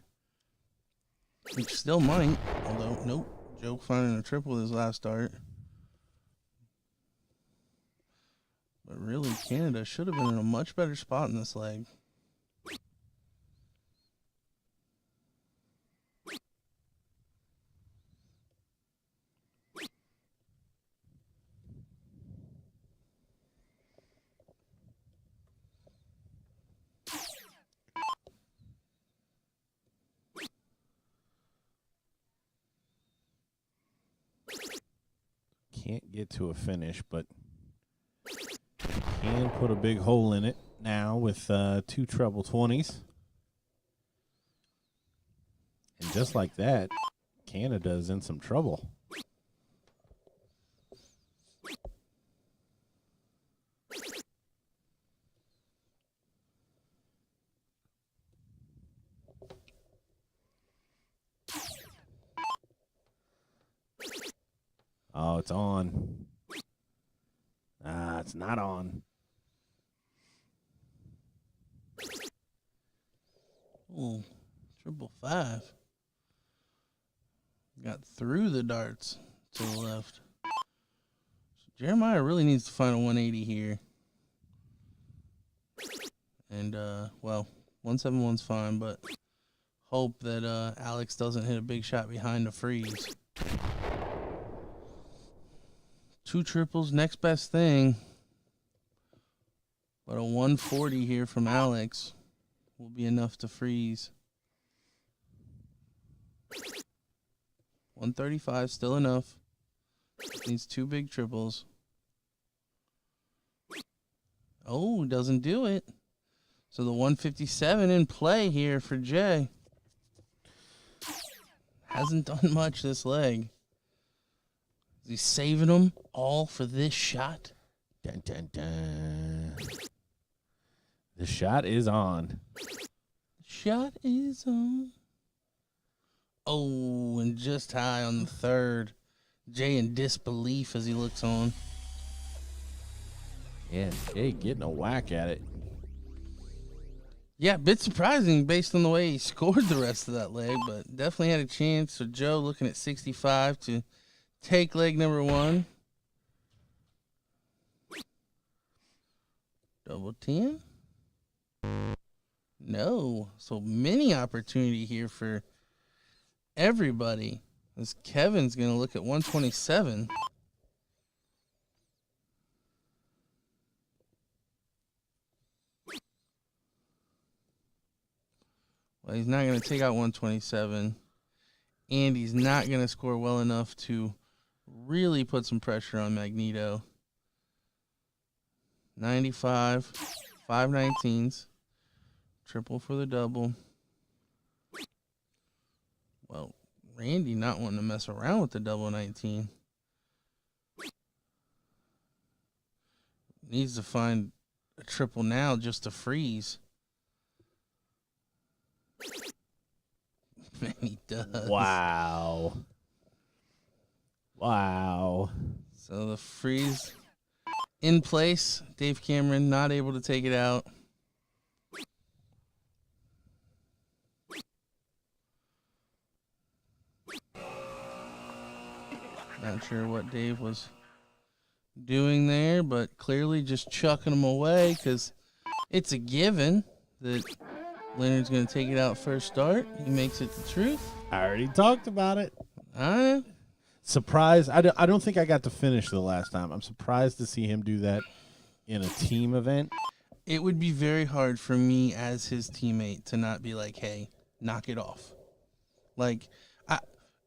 B: Which still might. Although, nope. Joe finding a triple with his last start. But really, Canada should have been in a much better spot in this leg.
A: Can't get to a finish, but can put a big hole in it now with 2 treble 20s. And just like that, Canada's in some trouble. Oh, it's on. Ah, it's not on.
B: Ooh, 555. Got through the darts to the left. So Jeremiah really needs to find a 180 here. And, well, 171's fine, but hope that Alex doesn't hit a big shot behind the freeze. 2 triples, next best thing. But a 140 here from Alex will be enough to freeze. 135, still enough. Needs 2 big triples. Oh, doesn't do it. So the 157 in play here for Jay. Hasn't done much this leg. Is he saving them all for this shot?
A: Dun, dun, dun. The shot is on.
B: Shot is on. Oh, and just high on the third. Jay in disbelief as he looks on.
A: Yeah, Jay getting a whack at it.
B: Yeah, a bit surprising based on the way he scored the rest of that leg, but definitely had a chance. So Joe looking at 65 to take leg number 1. Double 10. No. So many opportunity here for everybody. As Kevin's going to look at 127. Well, he's not going to take out 127. And he's not going to score well enough to really put some pressure on Magneto. 95. 519s. Triple for the double. Well, Randy not wanting to mess around with the double 19. Needs to find a triple now just to freeze. And he does.
A: Wow. Wow.
B: So the freeze in place. Dave Cameron not able to take it out. Not sure what Dave was doing there, but clearly just chucking them away because it's a given that Leonard's going to take it out first start. He makes it the truth.
A: I already talked about it.
B: I
A: Surprised. I don't think I got to finish the last time. I'm surprised to see him do that in a team event.
B: It would be very hard for me as his teammate to not be like, hey, knock it off. Like,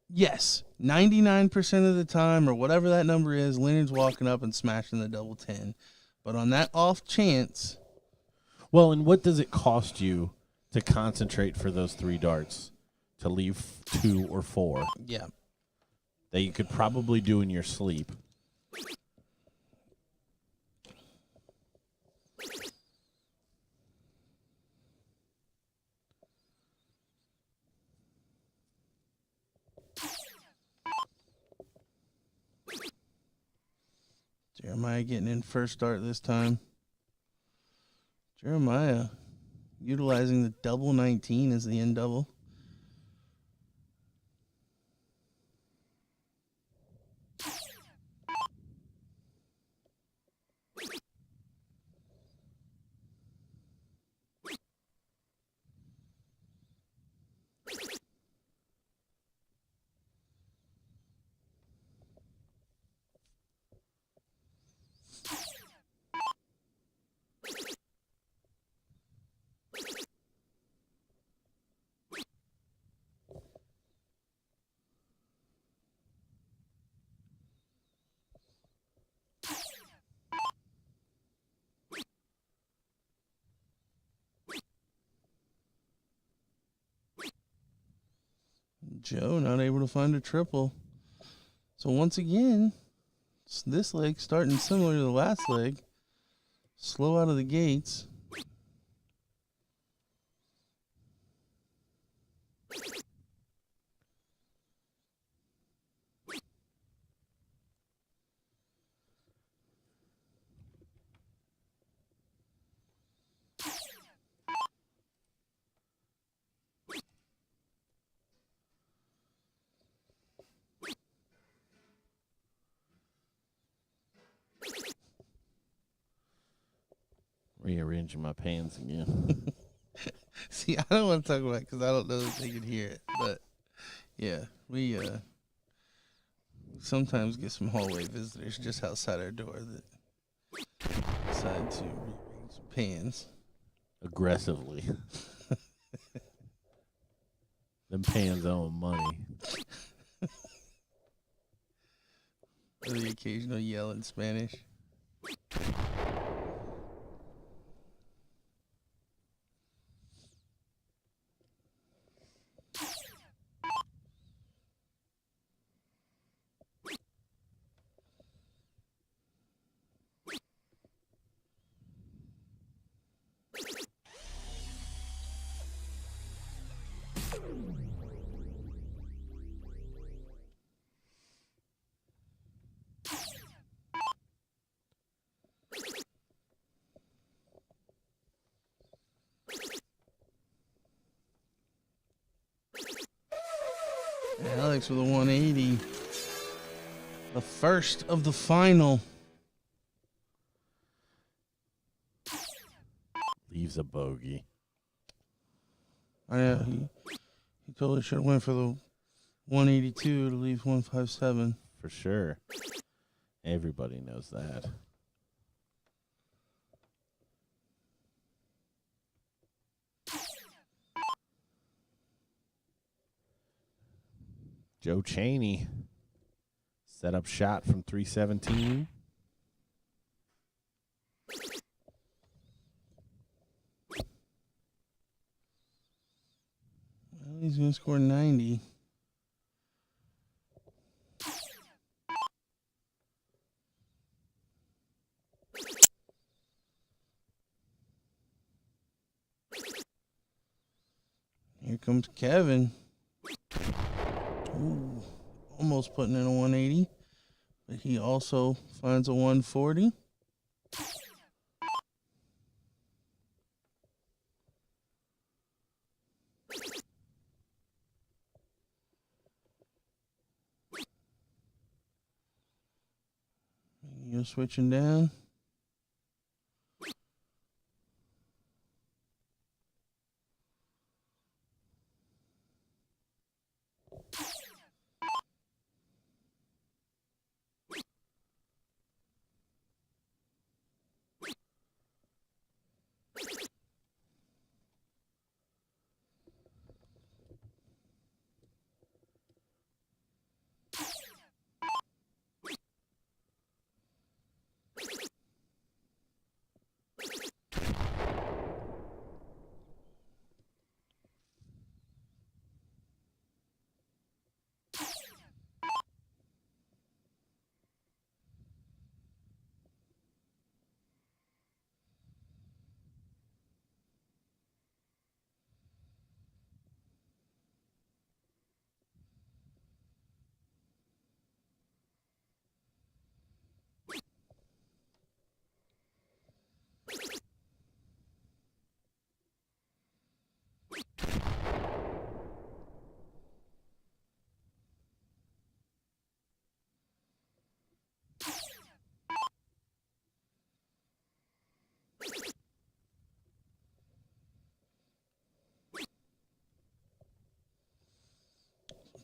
B: yes, 99% of the time or whatever that number is, Leonard's walking up and smashing the double 10. But on that off chance.
A: Well, and what does it cost you to concentrate for those 3 darts? To leave 2 or 4?
B: Yeah.
A: That you could probably do in your sleep.
B: Jeremiah getting in first start this time. Jeremiah utilizing the double 19 as the end double. Joe not able to find a triple. So once again, this leg starting similar to the last leg. Slow out of the gates.
A: Rearranging my pants again.
B: See, I don't want to talk about it because I don't know if they can hear it. But, yeah, we sometimes get some hallway visitors just outside our door that decide to rearrange some pans.
A: Aggressively. Them pans owe 'em money.
B: Or the occasional yell in Spanish. Alex with a 180. The first of the final.
A: Leaves a bogey.
B: I know he totally should have went for the 182 to leave 157.
A: For sure. Everybody knows that. Joe Chaney. Set up shot from 317.
B: Well, he's going to score 90. Here comes Kevin. Ooh, almost putting in a 180. But he also finds a 140. You're switching down.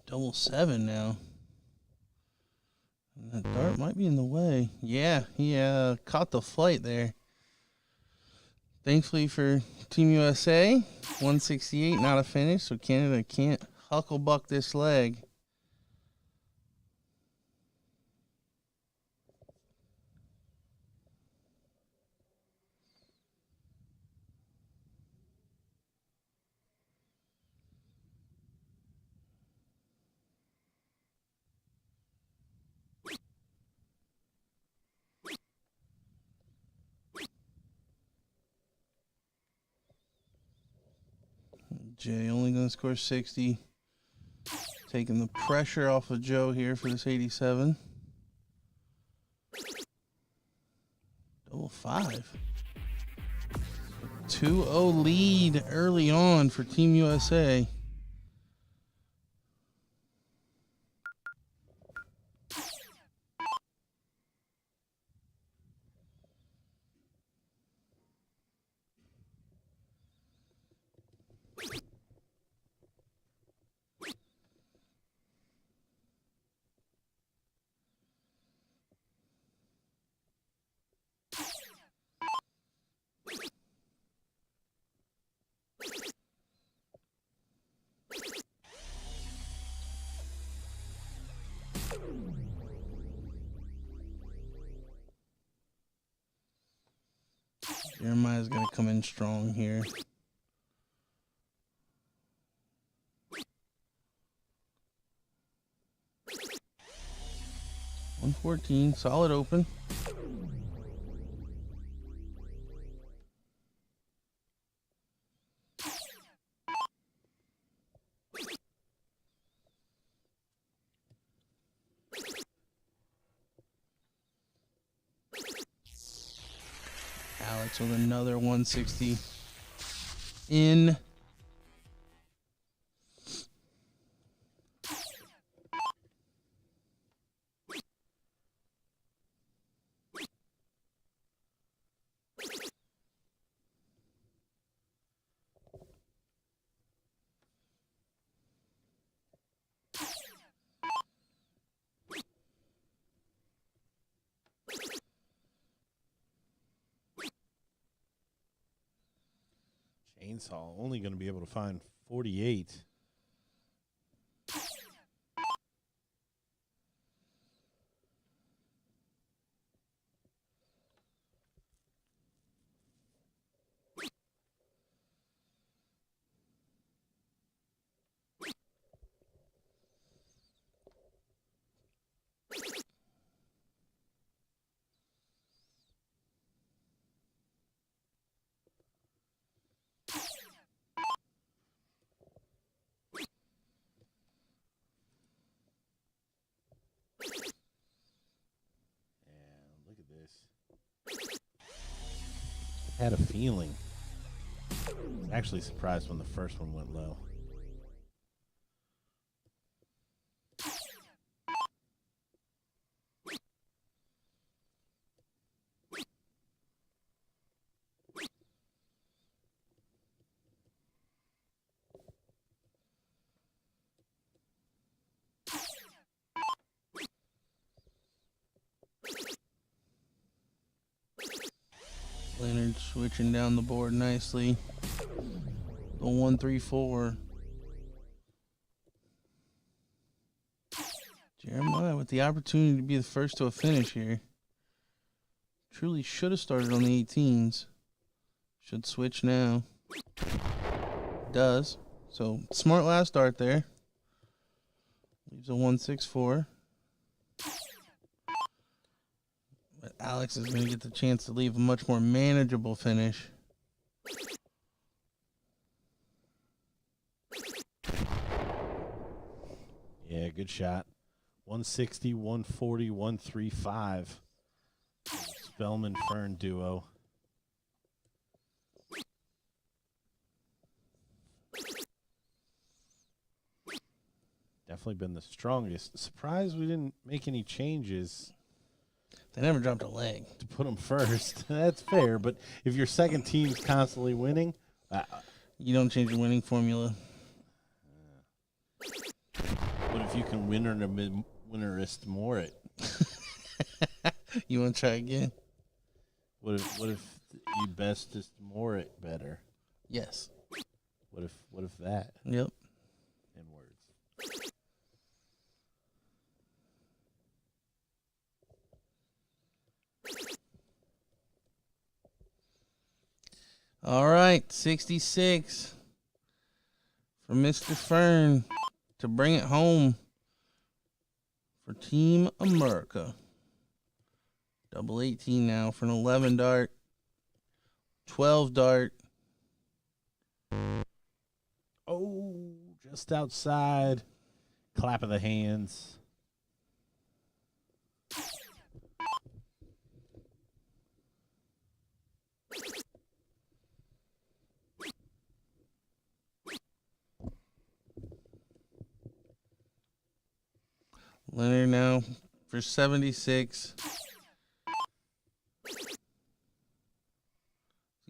B: Double 7 now. And that dart might be in the way. Yeah, he caught the flight there. Thankfully for Team USA, 168, not a finish, so Canada can't hucklebuck this leg. Jay only going to score 60. Taking the pressure off of Joe here for this 87. Double 5. 2-0 lead early on for Team USA. Jeremiah's going to come in strong here. $114, solid open. Alex with another 160 in.
A: Chainsaw only going to be able to find 48. Had a feeling. I was actually surprised when the first one went low.
B: Leonard switching down the board nicely. The 1-3-4. Jeremiah with the opportunity to be the first to a finish here. Truly should have started on the 18s. Should switch now. Does. So smart last start there. Leaves a 1-6-4. But Alex is going to get the chance to leave a much more manageable finish.
A: Yeah, good shot. 160, 140, 135. Spellman Fern duo. Definitely been the strongest. Surprised we didn't make any changes.
B: They never dropped a leg.
A: To put them first. That's fair, but if your second team's constantly winning,
B: you don't change your winning formula.
A: What if you can winnerist more it?
B: You want to try again?
A: What if you bestest more it better?
B: Yes.
A: What if that?
B: Yep.
A: In words.
B: All right, 66 for Mr. Fern to bring it home for Team America. Double 18 now for an 11 dart, 12 dart.
A: Oh, just outside. Clap of the hands.
B: Leonard now for 76.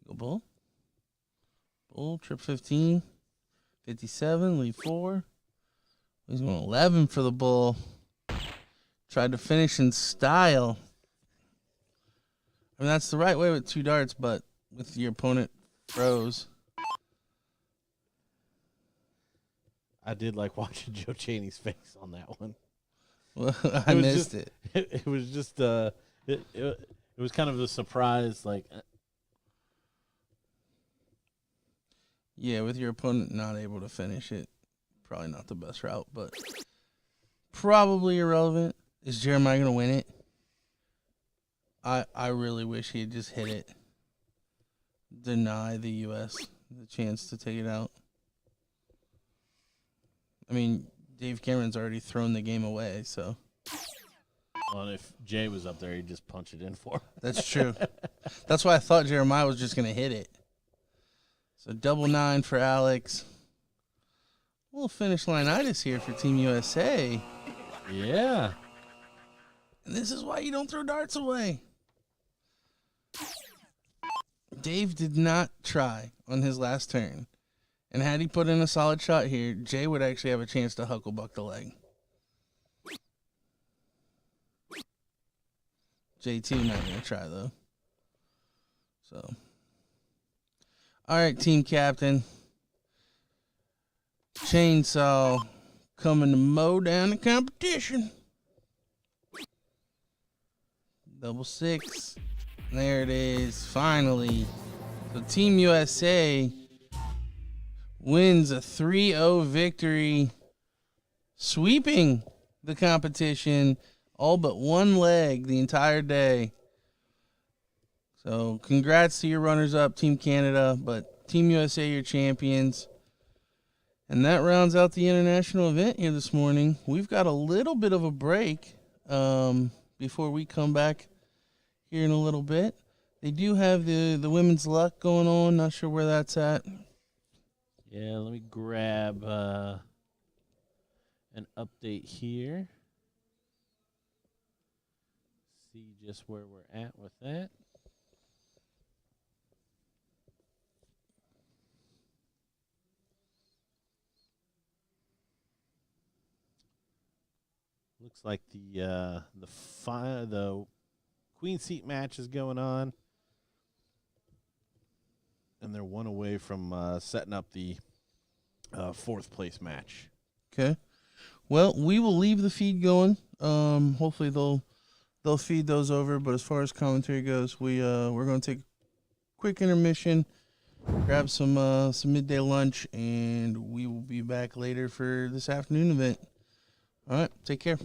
B: Go bull. Bull, trip 15. 57, lead 4. He's going 11 for the bull. Tried to finish in style. I mean, that's the right way with 2 darts, but with your opponent froze.
A: I did like watching Joe Chaney's face on that one.
B: Well, I missed it.
A: It was just it was kind of a surprise, like
B: Yeah, with your opponent not able to finish it, probably not the best route, but probably irrelevant. Is Jeremiah going to win it? I really wish he had just hit it. Deny the U.S. the chance to take it out. I mean, Dave Cameron's already thrown the game away, so.
A: Well, and if Jay was up there, he'd just punch it in for him.
B: That's true. That's why I thought Jeremiah was just going to hit it. So 9 for Alex. A little finish line-itis here for Team USA.
A: Yeah.
B: And this is why you don't throw darts away. Dave did not try on his last turn. And had he put in a solid shot here, Jay would actually have a chance to hucklebuck the leg. JT not going to try, though. So. All right, team captain. Chainsaw coming to mow down the competition. 6. There it is, finally. So Team USA wins a 3-0 victory, sweeping the competition, all but one leg the entire day. So congrats to your runners-up, Team Canada, but Team USA, your champions. And that rounds out the international event here this morning. We've got a little bit of a break before we come back here in a little bit. They do have the women's luck going on. Not sure where that's at.
A: Yeah, let me grab an update here. See just where we're at with that. Looks like the queen seat match is going on, and they're one away from setting up the 4th place match.
B: Okay. Well, we will leave the feed going. Hopefully they'll feed those over. But as far as commentary goes, we're going to take a quick intermission, grab some midday lunch, and we will be back later for this afternoon event. All right. Take care.